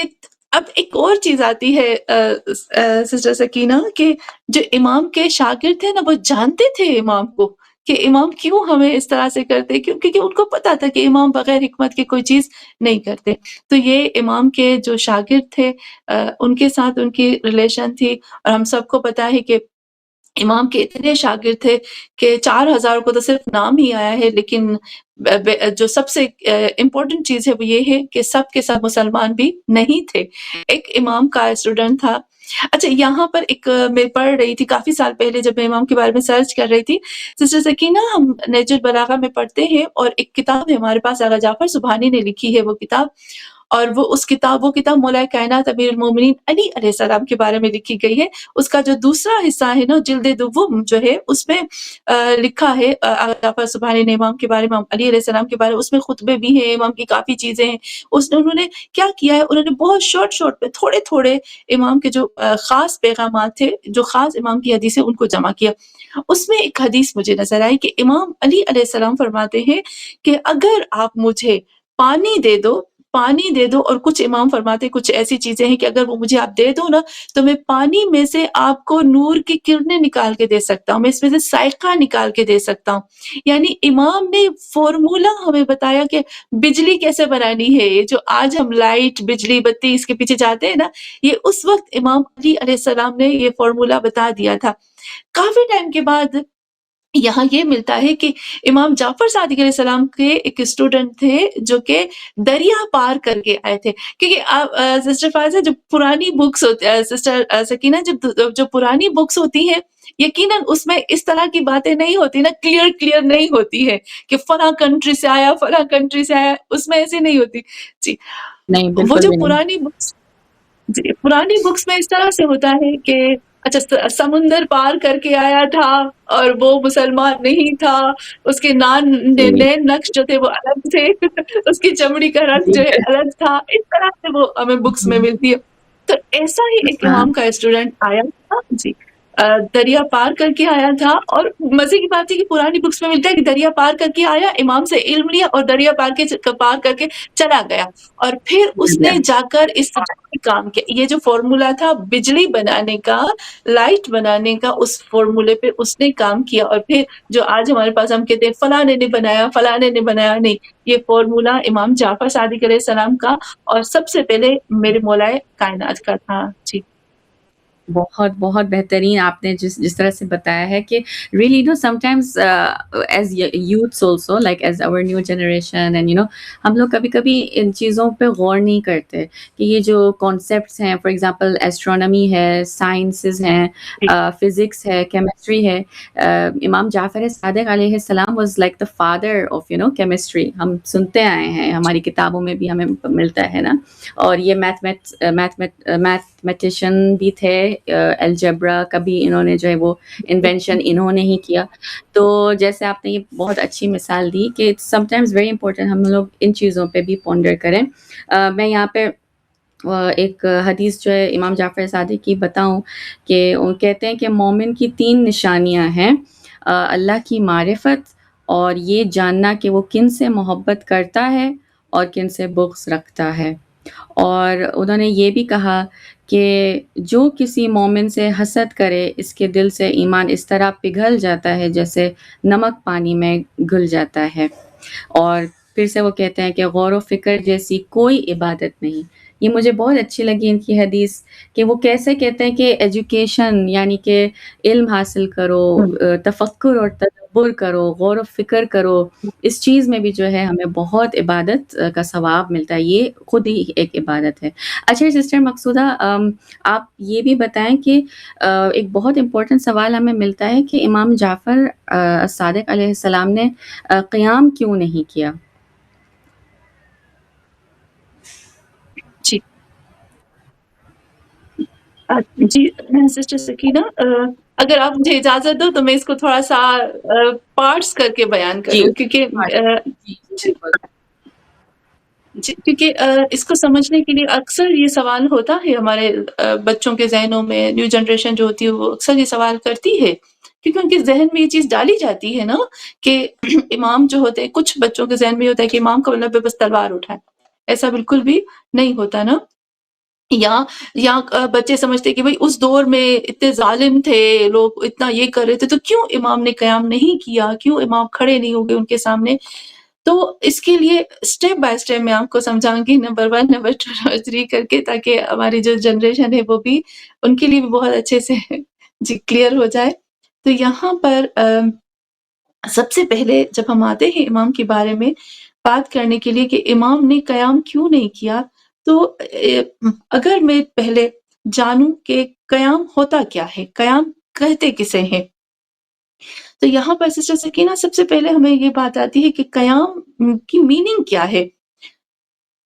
اب ایک اور چیز آتی ہے سسٹر سکینہ، کہ جو امام کے شاگرد تھے نا، وہ جانتے تھے امام کو کہ امام کیوں ہمیں اس طرح سے کرتے، کیونکہ ان کو پتا تھا کہ امام بغیر حکمت کے کوئی چیز نہیں کرتے۔ تو یہ امام کے جو شاگرد تھے ان کے ساتھ ان کی ریلیشن تھی، اور ہم سب کو پتا ہے کہ امام کے اتنے شاگرد تھے کہ 4,000 کو تو صرف نام ہی آیا ہے، لیکن جو سب سے امپورٹنٹ چیز ہے وہ یہ ہے کہ سب کے سب مسلمان بھی نہیں تھے۔ ایک امام کا اسٹوڈنٹ تھا۔ اچھا، یہاں پر ایک میں پڑھ رہی تھی کافی سال پہلے جب میں امام کے بارے میں سرچ کر رہی تھی، سسٹر سکینہ، ہم نہج البلاغہ میں پڑھتے ہیں، اور ایک کتاب ہے ہمارے پاس، آغا جعفر سبحانی نے لکھی ہے وہ کتاب، اور وہ کتاب مولا کائنات امیر المومنین علی علیہ السلام کے بارے میں لکھی گئی ہے۔ اس کا جو دوسرا حصہ ہے نا، جلد دوم جو ہے، اس میں لکھا ہے آغا جعفر سبحانی نے امام کے بارے میں، علی علیہ السلام کے بارے میں، اس میں خطبے بھی ہیں، امام کی کافی چیزیں ہیں۔ انہوں نے کیا کیا ہے، انہوں نے بہت شارٹ پہ تھوڑے تھوڑے امام کے جو خاص پیغامات تھے، جو خاص امام کی حدیثیں، ان کو جمع کیا۔ اس میں ایک حدیث مجھے نظر آئی کہ امام علی علیہ السلام فرماتے ہیں کہ اگر آپ مجھے پانی دے دو، اور کچھ امام فرماتے کچھ ایسی چیزیں ہیں کہ اگر وہ مجھے آپ دے دو نا، تو میں پانی میں سے آپ کو نور کی کرنیں نکال کے دے سکتا ہوں، میں اس میں سے سائقہ نکال کے دے سکتا ہوں۔ یعنی امام نے فارمولا ہمیں بتایا کہ بجلی کیسے بنانی ہے، یہ جو آج ہم لائٹ، بجلی، بتی اس کے پیچھے جاتے ہیں نا، یہ اس وقت امام علی علیہ السلام نے یہ فارمولا بتا دیا تھا۔ کافی ٹائم کے بعد یہاں یہ ملتا ہے کہ امام جعفر صادق علیہ السلام کے ایک اسٹوڈنٹ تھے جو کہ دریا پار کر کے آئے تھے، کیونکہ سسٹر فائزہ، جو پرانی بکس ہوتی ہے، سسٹر سکینہ، جو پرانی بکس ہوتی ہیں، یقیناً اس میں اس طرح کی باتیں نہیں ہوتی نا، کلیئر نہیں ہوتی ہے کہ فلاں کنٹری سے آیا، اس میں ایسی نہیں ہوتی جی۔ نہیں، وہ بالکل جو بھی نہیں۔ پرانی بکس میں اس طرح سے ہوتا ہے کہ اچھا، سمندر پار کر کے آیا تھا اور وہ مسلمان نہیں تھا، اس کے جی نین نقش جو تھے وہ الگ تھے، اس کی چمڑی کا رنگ جی جو ہے الگ تھا، اس طرح سے وہ ہمیں بکس میں ملتی ہے۔ تو ایسا ہی ایک ہاں امام کا اسٹوڈنٹ آیا تھا جی، دریا پار کر کے آیا تھا، اور مزے کی بات ہے کہ پرانی بکس میں ملتا ہے کہ دریا پار کر کے آیا، امام سے علم لیا اور دریا پار کر کے چلا گیا، اور پھر اس نے جا کر اس کام کیا. یہ جو فارمولا تھا بجلی بنانے کا، لائٹ بنانے کا، اس فارمولے پہ اس نے کام کیا. اور پھر جو آج ہمارے پاس ہم کہتے ہیں فلانے نے بنایا، فلانے نے بنایا، نہیں، یہ فارمولا امام جعفر صادق علیہ السلام کا اور سب سے پہلے میرے مولائے کائنات کا تھا. جی بہت بہت بہترین آپ نے جس طرح سے بتایا ہے کہ really some times as youths also like as اور نیو جنریشن اینڈ ہم لوگ کبھی کبھی ان چیزوں پہ غور نہیں کرتے کہ یہ جو کانسیپٹس ہیں، فار ایگزامپل ایسٹرونومی ہے، سائنسز ہیں، فزکس ہے، کیمسٹری ہے. امام جعفر صادق علیہ السلام was like the father of chemistry. ہم سنتے آئے ہیں، ہماری کتابوں میں بھی ہمیں ملتا ہے نا. اور یہ میتھمیٹیشین بھی تھے. الجبرا کا بھی انہوں نے جو ہے وہ انوینشن انہوں نے ہی کیا. تو جیسے آپ نے یہ بہت اچھی مثال دی کہ سم ٹائمز ویری امپورٹنٹ ہم لوگ ان چیزوں پہ بھی پونڈر کریں. میں یہاں پہ ایک حدیث جو ہے امام جعفر صادق کی بتاؤں کہ وہ کہتے ہیں کہ مومن کی 3 نشانیاں ہیں: اللہ کی معرفت، اور یہ جاننا کہ وہ کن سے محبت کرتا ہے اور کن سے بغض رکھتا ہے. اور انہوں نے یہ بھی کہا کہ جو کسی مومن سے حسد کرے اس کے دل سے ایمان اس طرح پگھل جاتا ہے جیسے نمک پانی میں گھل جاتا ہے. اور پھر سے وہ کہتے ہیں کہ غور و فکر جیسی کوئی عبادت نہیں. یہ مجھے بہت اچھی لگی ان کی حدیث کہ وہ کیسے کہتے ہیں کہ ایجوکیشن یعنی کہ علم حاصل کرو، تفکر اور تدبر کرو، غور و فکر کرو، اس چیز میں بھی جو ہے ہمیں بہت عبادت کا ثواب ملتا ہے. یہ خود ہی ایک عبادت ہے. اچھا سسٹر مقصودہ، آپ یہ بھی بتائیں کہ ایک بہت امپورٹنٹ سوال ہمیں ملتا ہے کہ امام جعفر صادق علیہ السلام نے قیام کیوں نہیں کیا؟ جی جی سسٹر سکینہ، اگر آپ مجھے اجازت دو تو میں اس کو تھوڑا سا پارٹس کر کے بیان جی کروں، کیونکہ جی بالکل. کیونکہ اس کو سمجھنے کے لیے اکثر یہ سوال ہوتا ہے ہمارے بچوں کے ذہنوں میں. نیو جنریشن جو ہوتی ہے وہ اکثر یہ سوال کرتی ہے، کیونکہ ان کے ذہن میں یہ چیز ڈالی جاتی ہے نا کہ امام جو ہوتے ہیں، کچھ بچوں کے ذہن میں یہ ہوتا ہے کہ امام کا مطلب ہے بس تلوار اٹھائے. ایسا بالکل بھی نہیں ہوتا نا. یا بچے سمجھتے کہ بھئی اس دور میں اتنے ظالم تھے لوگ، اتنا یہ کر رہے تھے، تو کیوں امام نے قیام نہیں کیا، کیوں امام کھڑے نہیں ہو گئے ان کے سامنے. تو اس کے لیے اسٹیپ بائی اسٹیپ میں آپ کو سمجھاؤں گی، نمبر 1 نمبر 2 نمبر 3 کر کے، تاکہ ہماری جو جنریشن ہے وہ بھی ان کے لیے بھی بہت اچھے سے جی کلیئر ہو جائے. تو یہاں پر سب سے پہلے جب ہم آتے ہیں امام کے بارے میں بات کرنے کے لیے کہ امام نے قیام کیوں نہیں کیا، تو اگر میں پہلے جانوں کہ قیام ہوتا کیا ہے، قیام کہتے کسے ہیں، تو یہاں پر سسٹر سکینہ سب سے پہلے ہمیں یہ بات آتی ہے کہ قیام کی میننگ کیا ہے.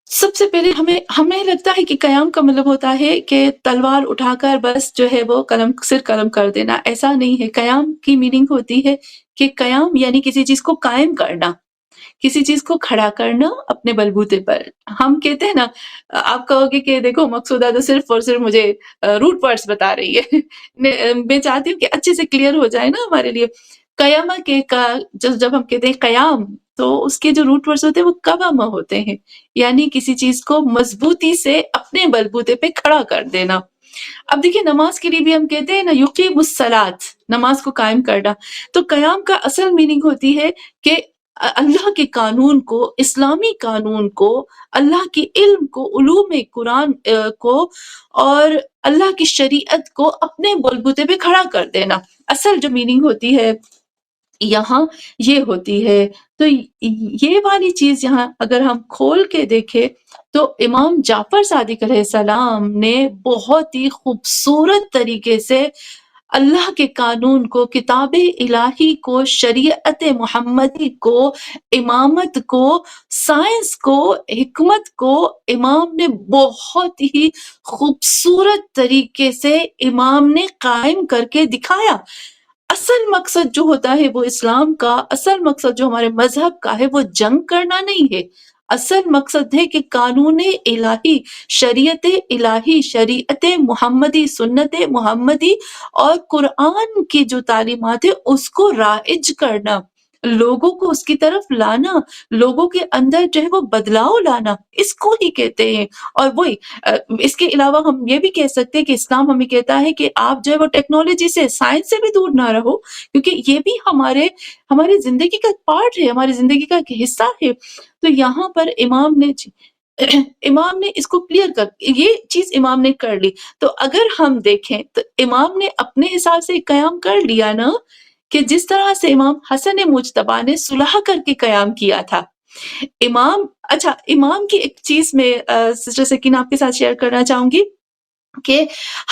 سب سے پہلے ہمیں لگتا ہے کہ قیام کا مطلب ہوتا ہے کہ تلوار اٹھا کر بس جو ہے وہ قلم کر دینا. ایسا نہیں ہے. قیام کی میننگ ہوتی ہے کہ قیام یعنی کسی چیز کو قائم کرنا، کسی چیز کو کھڑا کرنا اپنے بلبوتے پر. ہم کہتے ہیں نا، آپ کہو گے کہ دیکھو مقصودہ تو صرف اور صرف مجھے روٹ ورڈز بتا رہی ہے. میں چاہتی ہوں کہ اچھے سے کلیئر ہو جائے نا ہمارے لیے. قیامہ کے جب ہم کہتے ہیں قیام، تو اس کے جو روٹ ورڈز ہوتے ہیں وہ قوامہ ہوتے ہیں، یعنی کسی چیز کو مضبوطی سے اپنے بلبوتے پہ کھڑا کر دینا. اب دیکھیں نماز کے لیے بھی ہم کہتے ہیں نا یقیم الصلاۃ، نماز کو قائم کرنا. تو قیام کا اصل میننگ ہوتی ہے کہ اللہ کے قانون کو، اسلامی قانون کو، اللہ کے علم کو، علوم قرآن کو اور اللہ کی شریعت کو اپنے بلبوتے پہ کھڑا کر دینا. اصل جو میننگ ہوتی ہے یہاں یہ ہوتی ہے. تو یہ والی چیز یہاں اگر ہم کھول کے دیکھیں تو امام جعفر صادق علیہ السلام نے بہت ہی خوبصورت طریقے سے اللہ کے قانون کو، کتاب الہی کو، شریعت محمدی کو، امامت کو، سائنس کو، حکمت کو امام نے بہت ہی خوبصورت طریقے سے امام نے قائم کر کے دکھایا. اصل مقصد جو ہوتا ہے وہ اسلام کا، اصل مقصد جو ہمارے مذہب کا ہے وہ جنگ کرنا نہیں ہے. اصل مقصد ہے کہ قانون الہی، شریعت الہی، شریعت محمدی، سنت محمدی اور قرآن کی جو تعلیمات ہے اس کو رائج کرنا، لوگوں کو اس کی طرف لانا، لوگوں کے اندر جو ہے وہ بدلاؤ لانا، اس کو ہی کہتے ہیں۔ اور وہی اس کے علاوہ ہم یہ بھی کہہ سکتے ہیں کہ اسلام ہمیں کہتا ہے کہ آپ جو ہے وہ ٹیکنالوجی سے، سائنس سے بھی دور نہ رہو، کیونکہ یہ بھی ہماری زندگی کا پارٹ ہے، ہماری زندگی کا ایک حصہ ہے۔ تو یہاں پر امام نے اس کو کلیئر کر، یہ چیز امام نے کر لی۔ تو اگر ہم دیکھیں تو امام نے اپنے حساب سے قیام کر لیا نا، کہ جس طرح سے امام حسن مجتبیٰ نے صلح کر کے قیام کیا تھا۔ امام کی ایک چیز میں سسٹر سکینہ آپ کے ساتھ شیئر کرنا چاہوں گی کہ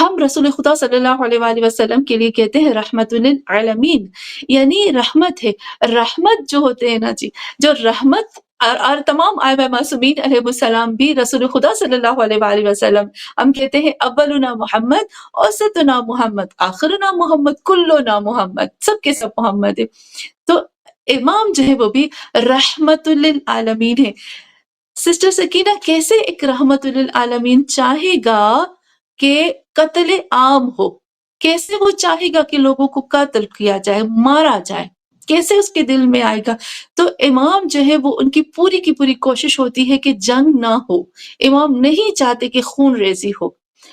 ہم رسول خدا صلی اللہ علیہ وآلہ وسلم کے لیے کہتے ہیں رحمت للعالمین، یعنی رحمت ہے۔ رحمت جو ہوتے ہیں نا جی، جو رحمت اور تمام ائمہ معصومین علیہ السلام بھی رسول خدا صلی اللہ علیہ وآلہ وسلم، ہم کہتے ہیں اولنا محمد، اوسطنا محمد، آخرنا محمد، کلنا محمد، سب کے سب محمد ہے۔ تو امام جو ہے وہ بھی رحمت للعالمین ہے۔ سسٹر سکینہ کیسے ایک رحمت للعالمین چاہے گا کہ قتل عام ہو؟ کیسے وہ چاہے گا کہ لوگوں کو قتل کیا جائے، مارا جائے؟ کیسے اس کے دل میں آئے گا؟ تو امام جو ہے وہ ان کی پوری کوشش ہوتی ہے کہ جنگ نہ ہو، امام نہیں چاہتے کہ خون ریزی ہو،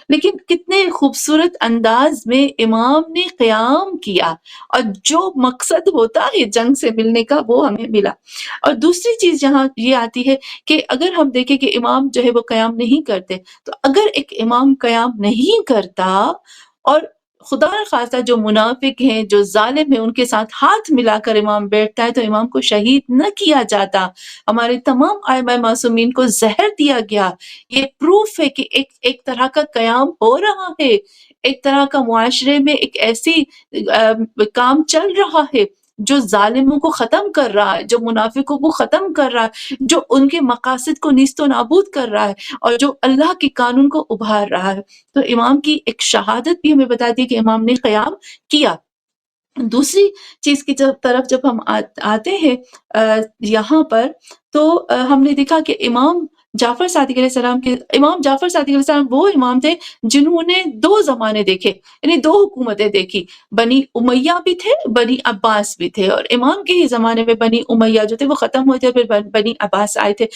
لیکن کتنے خوبصورت انداز میں امام نے قیام کیا، اور جو مقصد ہوتا ہے جنگ سے ملنے کا وہ ہمیں ملا۔ اور دوسری چیز یہاں یہ آتی ہے کہ اگر ہم دیکھیں کہ امام جو ہے وہ قیام نہیں کرتے، تو اگر ایک امام قیام نہیں کرتا اور خدا نخواستہ جو منافق ہیں، جو ظالم ہیں، ان کے ساتھ ہاتھ ملا کر امام بیٹھتا ہے تو امام کو شہید نہ کیا جاتا، ہمارے تمام ائمہ معصومین کو زہر دیا گیا۔ یہ پروف ہے کہ ایک طرح کا قیام ہو رہا ہے، ایک طرح کا معاشرے میں ایک ایسی کام چل رہا ہے جو ظالموں کو ختم کر رہا ہے، جو منافقوں کو ختم کر رہا ہے، جو ان کے مقاصد کو نیست و نابود کر رہا ہے، اور جو اللہ کے قانون کو ابھار رہا ہے۔ تو امام کی ایک شہادت بھی ہمیں بتاتی ہے کہ امام نے قیام کیا۔ دوسری چیز کی طرف جب ہم آتے ہیں یہاں پر، تو ہم نے دیکھا کہ امام جعفر صادق علیہ السلام وہ امام تھے جنہوں نے دو زمانے دیکھے، یعنی دو حکومتیں دیکھی، بنی امیہ بھی تھے، بنی عباس بھی تھے، اور امام کے ہی زمانے میں بنی امیہ جو تھے وہ ختم ہوئے تھے، پھر بنی عباس آئے تھے۔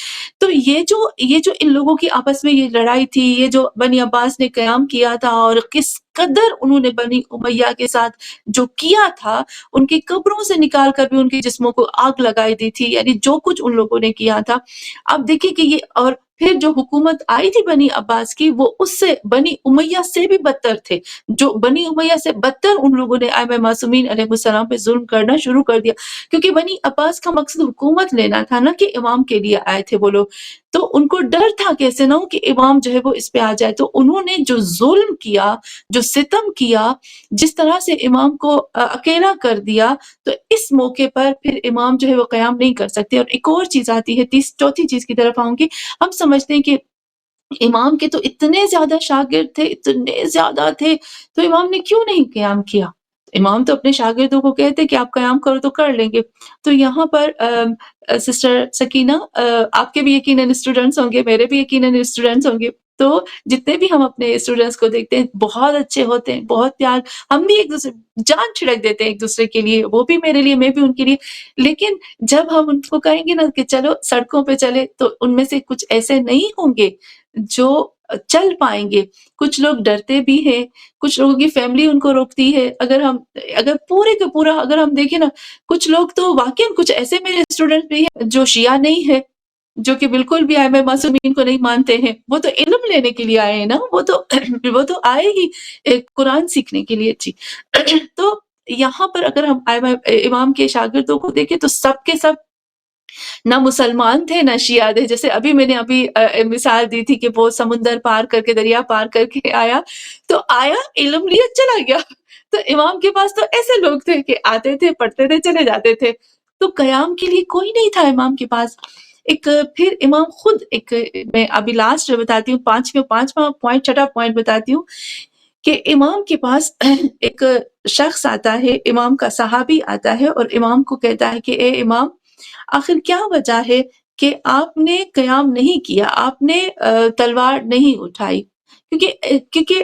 تو یہ جو ان لوگوں کی آپس میں یہ لڑائی تھی، یہ جو بنی عباس نے قیام کیا تھا اور کس قدر انہوں نے بنی امیہ کے ساتھ جو کیا تھا، ان کی قبروں سے نکال کر بھی ان کے جسموں کو آگ لگائی دی تھی، یعنی جو کچھ ان لوگوں نے کیا تھا۔ اب دیکھیں کہ یہ، اور پھر جو حکومت آئی تھی بنی عباس کی، وہ اس سے بنی امیہ سے بھی بدتر تھے، جو بنی امیہ سے بدتر ان لوگوں نے ائمہ معصومین علیہ السلام پہ ظلم کرنا شروع کر دیا، کیونکہ بنی عباس کا مقصد حکومت لینا تھا، نہ کہ امام کے لیے آئے تھے وہ لوگ۔ تو ان کو ڈر تھا کیسے نہ ہو کہ امام جو ہے وہ اس پہ آ جائے، تو انہوں نے جو ظلم کیا، جو ستم کیا، جس طرح سے امام کو اکیلا کر دیا، تو اس موقع پر پھر امام جو ہے وہ قیام نہیں کر سکتے۔ اور ایک اور چیز آتی ہے، چوتھی چیز کی طرف آؤں گی، ہم سمجھتے ہیں کہ امام کے تو اتنے زیادہ شاگرد تھے، اتنے زیادہ تھے، تو امام نے کیوں نہیں قیام کیا؟ امام تو اپنے شاگردوں کو کہتے کہ آپ قیام کرو تو کر لیں گے۔ تو یہاں پر سسٹر سکینہ، آپ کے بھی یقیناً اسٹوڈنٹس ہوں گے، میرے بھی یقیناً اسٹوڈنٹس ہوں گے، تو جتنے بھی ہم اپنے اسٹوڈنٹس کو دیکھتے ہیں بہت اچھے ہوتے ہیں، بہت پیار، ہم بھی ایک دوسرے جان چھڑک دیتے ہیں ایک دوسرے کے لیے، وہ بھی میرے لیے، میں بھی ان کے لیے۔ لیکن جب ہم ان کو کہیں گے نا کہ چلو سڑکوں پہ چلے، تو ان میں سے کچھ ایسے نہیں ہوں گے جو چل پائیں گے، کچھ لوگ ڈرتے بھی ہیں، کچھ لوگوں کی فیملی ان کو روکتی ہے۔ اگر پورے کا پورا اگر ہم دیکھیں نا، کچھ لوگ تو واقعی، کچھ ایسے میرے اسٹوڈنٹ بھی ہیں جو شیعہ نہیں ہے، جو کہ بالکل بھی ائمہ معصومین کو نہیں مانتے ہیں، وہ تو علم لینے کے لیے آئے ہیں نا، وہ تو آئے ہی قرآن سیکھنے کے لیے۔ جی تو یہاں پر اگر ہم امام کے شاگردوں کو دیکھیں تو سب کے سب نہ مسلمان تھے نہ شیعہ تھے۔ جیسے میں نے ابھی مثال دی تھی کہ وہ سمندر پار کر کے، دریا پار کر کے آیا، تو آیا، علم لیا، چلا گیا۔ تو امام کے پاس تو ایسے لوگ تھے کہ آتے تھے، پڑھتے تھے، چلے جاتے تھے، تو قیام کے لیے کوئی نہیں تھا امام کے پاس۔ پھر امام خود میں ابھی لاسٹ بتاتی ہوں، پانچواں پوائنٹ، چھٹا پوائنٹ بتاتی ہوں کہ امام کے پاس ایک شخص آتا ہے، امام کا صحابی آتا ہے، اور امام کو کہتا ہے کہ اے امام، آخر کیا وجہ ہے کہ آپ نے قیام نہیں کیا، آپ نے تلوار نہیں اٹھائی، کیونکہ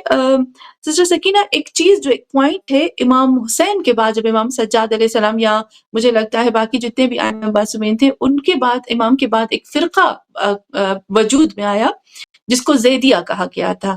سسٹر سکینہ ایک چیز جو ایک پوائنٹ ہے امام حسین کے بعد، جب امام سجاد علیہ السلام یا مجھے لگتا ہے باقی جتنے بھی ائمہ معصومین تھے ان کے بعد، امام کے بعد ایک فرقہ وجود میں آیا جس کو زیدیہ کہا گیا تھا۔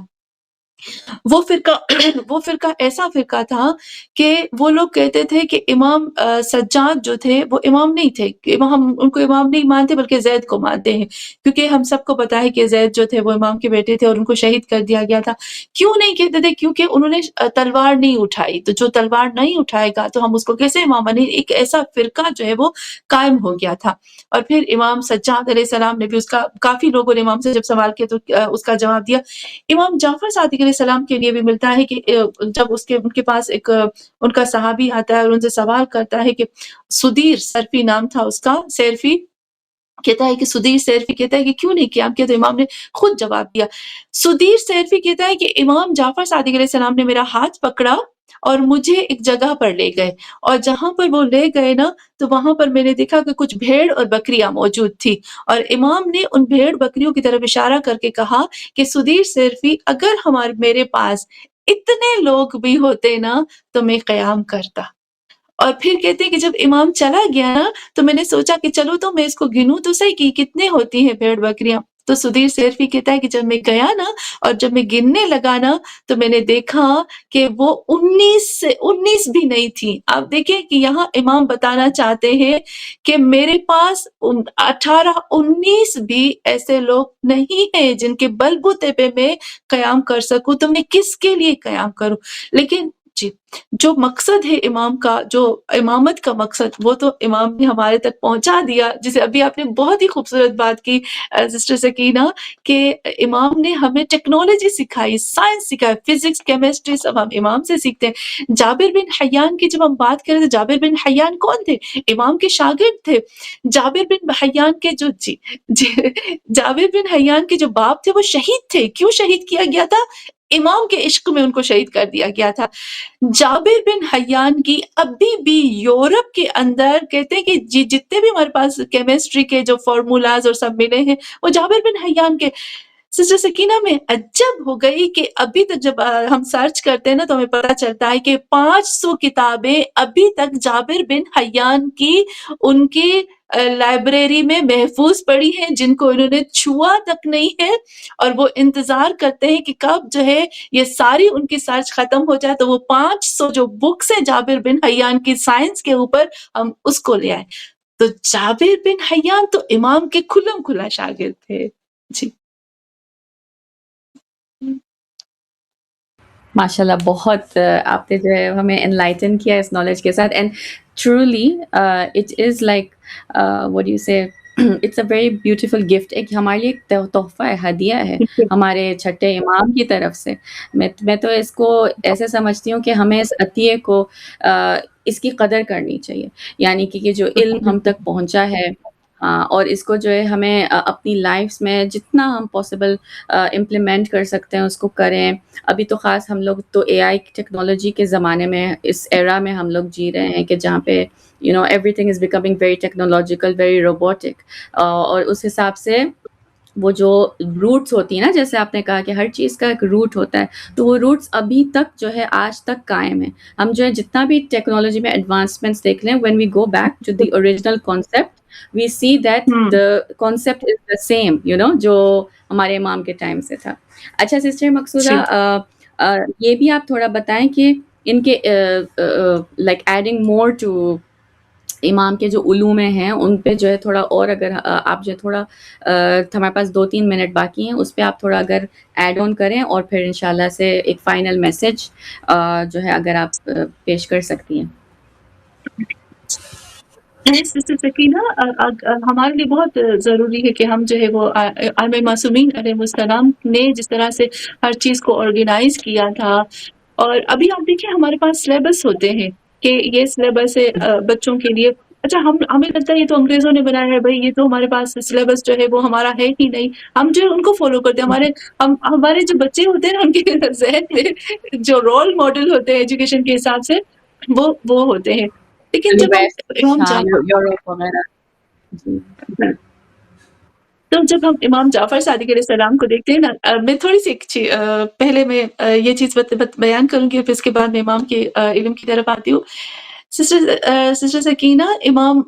وہ فرقہ ایسا فرقہ تھا کہ وہ لوگ کہتے تھے کہ امام سجاد جو تھے وہ امام نہیں تھے، کہ ہم ان کو امام نہیں مانتے بلکہ زید کو مانتے ہیں، کیونکہ ہم سب کو پتا ہے کہ زید جو تھے وہ امام کے بیٹے تھے اور ان کو شہید کر دیا گیا تھا۔ کیوں نہیں کہتے تھے؟ کیونکہ انہوں نے تلوار نہیں اٹھائی، تو جو تلوار نہیں اٹھائے گا تو ہم اس کو کیسے امام بنے؟ ایک ایسا فرقہ جو ہے وہ قائم ہو گیا تھا۔ اور پھر امام سجاد علیہ السلام نے بھی اس کا، کافی لوگوں نے امام سے جب سوال کیا تو اس کا جواب دیا۔ امام جعفر صادق علیہ السلام کے لیے بھی ملتا ہے کہ جب ان کے پاس ایک ان کا صحابی آتا ہے اور ان سے سوال کرتا ہے کہ سدیر سیرفی نام تھا اس کا، سیرفی کہتا ہے کہ سدیر سیرفی کہتا ہے کہ کیوں نہیں قیام کیا؟ تو امام نے خود جواب دیا۔ سدیر سیرفی کہتا ہے کہ امام جعفر صادق علیہ السلام نے میرا ہاتھ پکڑا اور مجھے ایک جگہ پر لے گئے، اور جہاں پر وہ لے گئے نا تو وہاں پر میں نے دیکھا کہ کچھ بھیڑ اور بکریاں موجود تھی، اور امام نے ان بھیڑ بکریوں کی طرف اشارہ کر کے کہا کہ سدیر سیرفی اگر میرے پاس اتنے لوگ بھی ہوتے نا تو میں قیام کرتا۔ اور پھر کہتے ہیں کہ جب امام چلا گیا نا تو میں نے سوچا کہ چلو تو میں اس کو گنوں تو صحیح کہ کتنے ہوتی ہیں بھیڑ بکریاں۔ تو سدیر سیرفی کہتا ہے کہ جب میں گیا نا اور جب میں گننے لگا نا تو میں نے دیکھا کہ وہ 19 بھی نہیں تھی۔ آپ دیکھیں کہ یہاں امام بتانا چاہتے ہیں کہ میرے پاس 18-19 بھی ایسے لوگ نہیں ہیں جن کے بلبوتے پہ میں قیام کر سکوں، تو میں کس کے لیے قیام کروں؟ لیکن جی، جو مقصد ہے امام کا، جو امامت کا مقصد، وہ تو امام نے ہمارے تک پہنچا دیا، جسے ابھی آپ نے بہت ہی خوبصورت بات کی سسٹر سکینہ، کہ امام نے ہمیں ٹیکنالوجی سکھائی، سائنس سکھائی، فزکس کیمسٹری سب ہم امام سے سیکھتے ہیں۔ جابر بن حیان کی جب ہم بات کریں تو جابر بن حیان کون تھے؟ امام کے شاگرد تھے۔ جابر بن حیان کے جابر بن حیان کے جو باپ تھے وہ شہید تھے۔ کیوں شہید کیا گیا تھا؟ امام کے عشق میں ان کو شہید کر دیا گیا تھا۔ جابر بن حیان کی ابھی بھی یورپ کے اندر کہتے ہیں کہ جتنے بھی ہمارے پاس کیمسٹری کے جو فارمولاز اور سب ملے ہیں وہ جابر بن حیان کے۔ سسٹر سکینہ میں عجب ہو گئی کہ ابھی تک جب ہم سرچ کرتے ہیں نا تو ہمیں پتہ چلتا ہے کہ 500 کتابیں ابھی تک جابر بن حیان کی ان کی لائبریری میں محفوظ پڑی ہیں، جن کو انہوں نے چھوا تک نہیں ہے، اور وہ انتظار کرتے ہیں کہ کب جو ہے یہ ساری ان کی سرچ ختم ہو جائے تو وہ 500 جو بکس ہیں جابر بن حیان کی سائنس کے اوپر، ہم اس کو لے آئے۔ تو جابر بن حیان تو امام کے کھلم کھلا شاگرد تھے۔ جی ماشاء اللہ، بہت آپ نے جو ہے ہمیں انلائٹن کیا اس نالج کے ساتھ، and truly it is like what you say it's a very beautiful gift, ایک ہمارے لیے ایک تحفہ ہے، ہدیہ ہے ہمارے چھٹے امام کی طرف سے۔ میں تو اس کو ایسے سمجھتی ہوں کہ ہمیں اس عطیے کو اس کی قدر کرنی چاہیے، یعنی کہ یہ جو علم ہم تک پہنچا ہے، اور اس کو جو ہے ہمیں اپنی لائفس میں جتنا ہم پاسبل امپلیمنٹ کر سکتے ہیں اس کو کریں۔ ابھی تو خاص ہم لوگ تو اے آئی ٹیکنالوجی کے زمانے میں، اس ایرا میں ہم لوگ جی رہے ہیں کہ جہاں پہ every thing is becoming very technological, very robotic, اور اس حساب سے وہ جو روٹس ہوتی ہیں نا، جیسے آپ نے کہا کہ ہر چیز کا ایک روٹ ہوتا ہے، تو وہ روٹس ابھی تک جو ہے آج تک قائم ہیں۔ ہم جو ہے جتنا بھی ٹیکنالوجی میں ایڈوانسمنٹس دیکھ لیں، when we go back to the original concept we see that the concept is the same, جو ہمارے امام کے ٹائم سے تھا۔ اچھا سسٹر مقصودہ، یہ بھی آپ تھوڑا بتائیں کہ ان کے لائک ایڈنگ مور ٹو امام کے جو علوم ہیں ان پہ جو ہے تھوڑا اور، اگر آپ جو تھوڑا ہمارے پاس 2-3 منٹ باقی ہیں، اس پہ آپ تھوڑا اگر ایڈ آن کریں، اور پھر انشاءاللہ سے ایک فائنل میسج جو ہے اگر آپ پیش کر سکتی ہیں۔ سسٹر سکینہ، ہمارے لیے بہت ضروری ہے کہ ہم جو ہے وہ ائمہ معصومین علیہ السلام نے جس طرح سے ہر چیز کو آرگنائز کیا تھا، اور ابھی آپ دیکھیں ہمارے پاس سلیبس ہوتے ہیں کہ یہ سلیبس ہے بچوں کے لیے۔ اچھا، ہمیں لگتا ہے یہ تو انگریزوں نے بنایا ہے، بھائی یہ تو ہمارے پاس سلیبس جو ہے وہ ہمارا ہے ہی نہیں، ہم جو ہے ان کو فالو کرتے ہیں۔ ہمارے جو بچے ہوتے ہیں نا، ان کے ذہن میں جو رول ماڈل ہوتے ہیں ایجوکیشن کے حساب سے وہ ہوتے ہیں، لیکن جب ہم امام یوروپ وغیرہ۔ جی تو جب ہم امام جعفر صادق علیہ السلام کو دیکھتے ہیں نا، میں تھوڑی سی پہلے میں یہ چیز بیان کروں گی، پھر اس کے بعد میں امام کے علم کی طرف آتی ہوں. سسٹر سکینہ، امام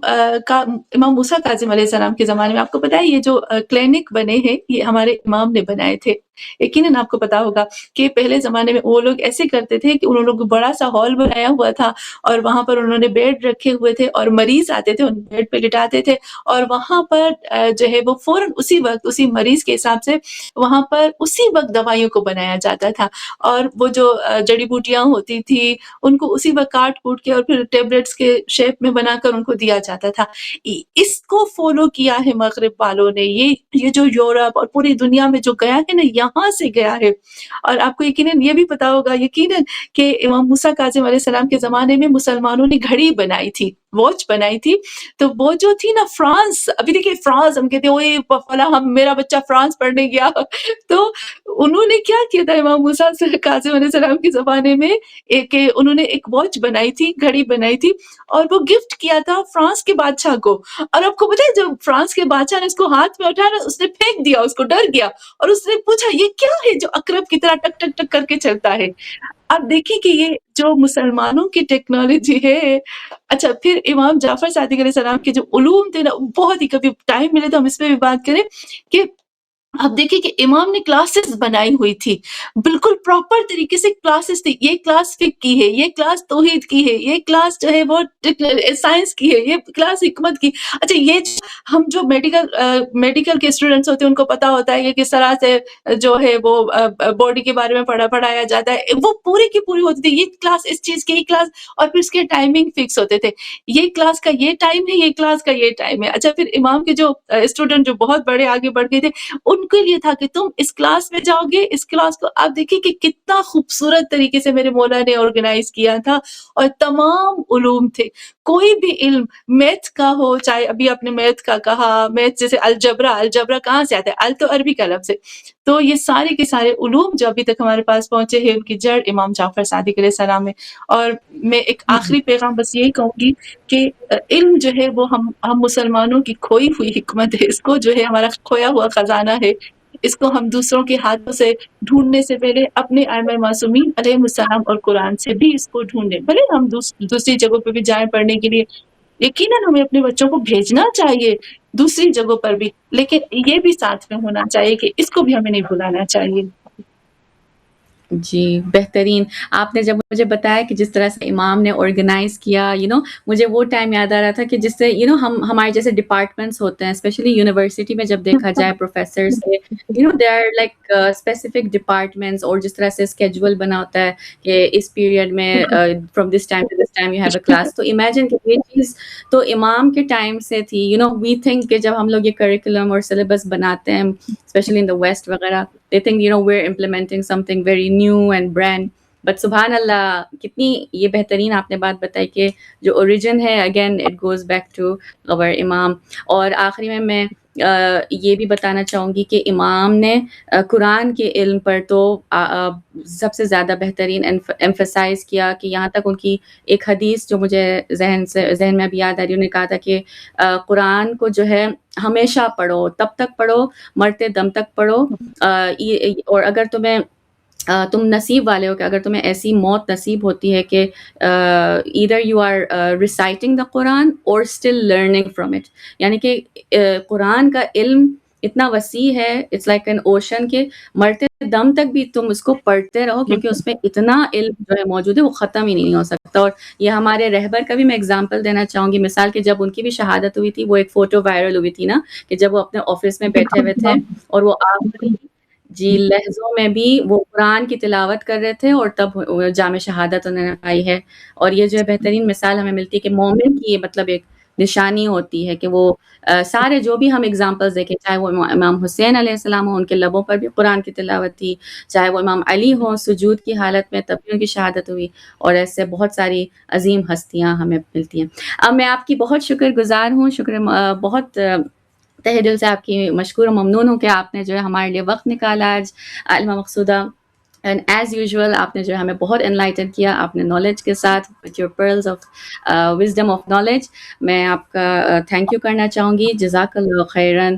موسیٰ کاظم علیہ السلام کے زمانے میں آپ کو پتا ہے یہ جو کلینک بنے ہیں یہ ہمارے امام نے بنائے تھے. یقیناً آپ کو پتا ہوگا کہ پہلے زمانے میں وہ لوگ ایسے کرتے تھے کہ انہوں لوگ بڑا سا ہال بنایا ہوا تھا اور وہاں پر انہوں نے بیڈ رکھے ہوئے تھے اور مریض آتے تھے ان بیڈ پہ لٹاتے تھے اور وہاں پر جو ہے وہ فوراً اسی وقت اسی مریض کے حساب سے وہاں پر اسی وقت دوائیوں کو بنایا جاتا تھا اور وہ جو جڑی بوٹیاں ہوتی تھی ان کو اسی وقت کاٹ کوٹ کے اور پھر ٹیبلٹس کے شیپ میں بنا کر ان کو دیا جاتا تھا. اس کو فالو کیا ہے مغرب والوں نے، یہ جو یورپ اور پوری دنیا میں جو گیا ہے نا یہاں سے گیا ہے. اور آپ کو یقیناً یہ بھی پتا ہوگا یقیناً کہ امام موسیٰ کاظم علیہ السلام کے زمانے میں مسلمانوں نے گھڑی بنائی تھی، واچ بنائی تھی. تو وہ جو تھی نا فرانس، ابھی دیکھیے فرانس ہم کہتے ہیں فلاں میرا بچہ فرانس پڑھنے گیا، تو انہوں نے کیا کیا تھا امام موسیٰ کاظم علیہ السلام کے زمانے میں انہوں نے ایک واچ بنائی تھی، گھڑی بنائی تھی اور وہ گفٹ کیا تھا فرانس کے بادشاہ کو. اور آپ کو پتا ہے جب فرانس کے بادشاہ نے اس کو ہاتھ میں اٹھایا اس نے پھینک دیا، اس کو ڈر گیا اور اس نے پوچھا یہ کیا ہے جو عقرب کی طرح ٹک ٹک ٹک کر کے چلتا ہے. آپ دیکھیں کہ یہ جو مسلمانوں کی ٹیکنالوجی ہے. اچھا پھر امام جعفر صادق علیہ السلام کے جو علوم تھے نا بہت ہی، کبھی ٹائم ملے تو ہم اس پہ بھی بات کریں کہ آپ دیکھیں کہ امام نے کلاسز بنائی ہوئی تھی، بالکل پراپر طریقے سے کلاسز تھی. یہ کلاس فقہ کی ہے، یہ کلاس توحید کی ہے، یہ کلاس جو ہے وہ سائنس کی ہے، یہ کلاس حکمت کی. اچھا یہ ہم جو میڈیکل کے اسٹوڈنٹس ہوتے ہیں ان کو پتا ہوتا ہے کہ کس طرح سے جو ہے وہ باڈی کے بارے میں پڑھایا جاتا ہے، وہ پوری کی پوری ہوتی تھی. یہ کلاس اس چیز کی کلاس اور پھر اس کے ٹائمنگ فکس ہوتے تھے، یہ کلاس کا یہ ٹائم ہے، یہ کلاس کا یہ ٹائم ہے. اچھا پھر امام کے جو اسٹوڈنٹ جو بہت بڑے آگے بڑھ گئے تھے ان کے لیے تھا کہ تم اس کلاس میں جاؤ گے، اس کلاس کو آپ دیکھیں کہ کتنا خوبصورت طریقے سے میرے مولا نے آرگنائز کیا تھا اور تمام علوم تھے. کوئی بھی علم میتھ کا ہو، چاہے ابھی آپ نے میتھ کا کہا، میتھ جیسے الجبرا کہاں سے آتا ہے؟ ال تو عربی کا لفظ ہے. تو یہ سارے کے سارے علوم جو ابھی تک ہمارے پاس پہنچے ہیں ان کی جڑ امام جعفر صادق علیہ السلام ہے. اور میں ایک آخری پیغام بس یہی کہوں گی کہ علم جو ہے وہ ہم مسلمانوں کی کھوئی ہوئی حکمت ہے، اس کو جو ہے ہمارا کھویا ہوا خزانہ ہے، اس کو ہم دوسروں کے ہاتھوں سے ڈھونڈنے سے پہلے اپنے ائمہ معصومین علیہ السلام اور قرآن سے بھی اس کو ڈھونڈیں. بھلے ہم دوسری جگہوں پہ بھی جائیں پڑھنے کے لیے، یقیناً ہمیں اپنے بچوں کو بھیجنا چاہیے دوسری جگہوں پر بھی، لیکن یہ بھی ساتھ میں ہونا چاہیے کہ اس کو بھی ہمیں نہیں بھلانا چاہیے. جی بہترین. آپ نے جب مجھے بتایا کہ جس طرح سے امام نے آرگنائز کیا مجھے وہ ٹائم یاد آ رہا تھا کہ جس سے ہمارے جیسے ڈپارٹمنٹس ہوتے ہیں اسپیشلی یونیورسٹی میں جب دیکھا جائے پروفیسرس کے they are like specific departments اور جس طرح سے اسکیجول بنا ہوتا ہے کہ اس پیریڈ میں from this time to this time you have a class. تو امیجن کہ یہ چیز تو امام کے ٹائم سے تھی. وی تھنک کہ جب ہم لوگ یہ کریکولم اور سلیبس بناتے ہیں اسپیشلی ان دا ویسٹ وغیرہ they think we're implementing something very new and brand. But سبحان اللہ کتنی یہ بہترین آپ نے بات بتائی کہ جو اوریجن ہے again it goes back to our امام. اور آخری میں یہ بھی بتانا چاہوں گی کہ امام نے قرآن کے علم پر تو سب سے زیادہ بہترین ایمفسائز کیا کہ یہاں تک ان کی ایک حدیث جو مجھے ذہن میں ابھی یاد آ رہی، انہوں نے کہا تھا کہ قرآن کو جو ہے ہمیشہ پڑھو، تب تک پڑھو مرتے دم تک پڑھو. اور اگر تم نصیب والے ہو کہ اگر تمہیں ایسی موت نصیب ہوتی ہے کہ either you are reciting the Quran or still learning from it، یعنی کہ قرآن کا علم اتنا وسیع ہے، اٹس لائک این اوشن کہ مرتے دم تک بھی تم اس کو پڑھتے رہو کیونکہ اس میں اتنا علم جو ہے موجود ہے وہ ختم ہی نہیں ہو سکتا. اور یہ ہمارے رہبر کا بھی میں اگزامپل دینا چاہوں گی، مثال کہ جب ان کی بھی شہادت ہوئی تھی وہ ایک فوٹو وائرل ہوئی تھی نا کہ جب وہ اپنے آفس میں بیٹھے ہوئے تھے اور وہ آخری لہجوں میں بھی وہ قرآن کی تلاوت کر رہے تھے اور تب جام شہادت انہوں نے پائی ہے. اور یہ جو ہے بہترین مثال ہمیں ملتی ہے کہ مومن کی یہ مطلب ایک نشانی ہوتی ہے کہ وہ سارے جو بھی ہم اگزامپلز دیکھیں، چاہے وہ امام حسین علیہ السلام ہوں ان کے لبوں پر بھی قرآن کی تلاوت تھی، چاہے وہ امام علی ہوں سجود کی حالت میں تب بھی ان کی شہادت ہوئی، اور ایسے بہت ساری عظیم ہستیاں ہمیں ملتی ہیں. اب میں آپ کی بہت شکر گزار ہوں، بہت تہ دل سے آپ کی مشکور و ممنون ہوں کہ آپ نے جو ہے ہمارے لیے وقت نکالا آج علمہ مقصودہ. اینڈ ایز یوزول آپ نے جو ہے ہمیں بہت انلائٹن کیا، آپ نے نالج کے ساتھ with your parallels of wisdom of knowledge. میں آپ کا تھینک یو کرنا چاہوں گی. جزاک اللہ خیرن.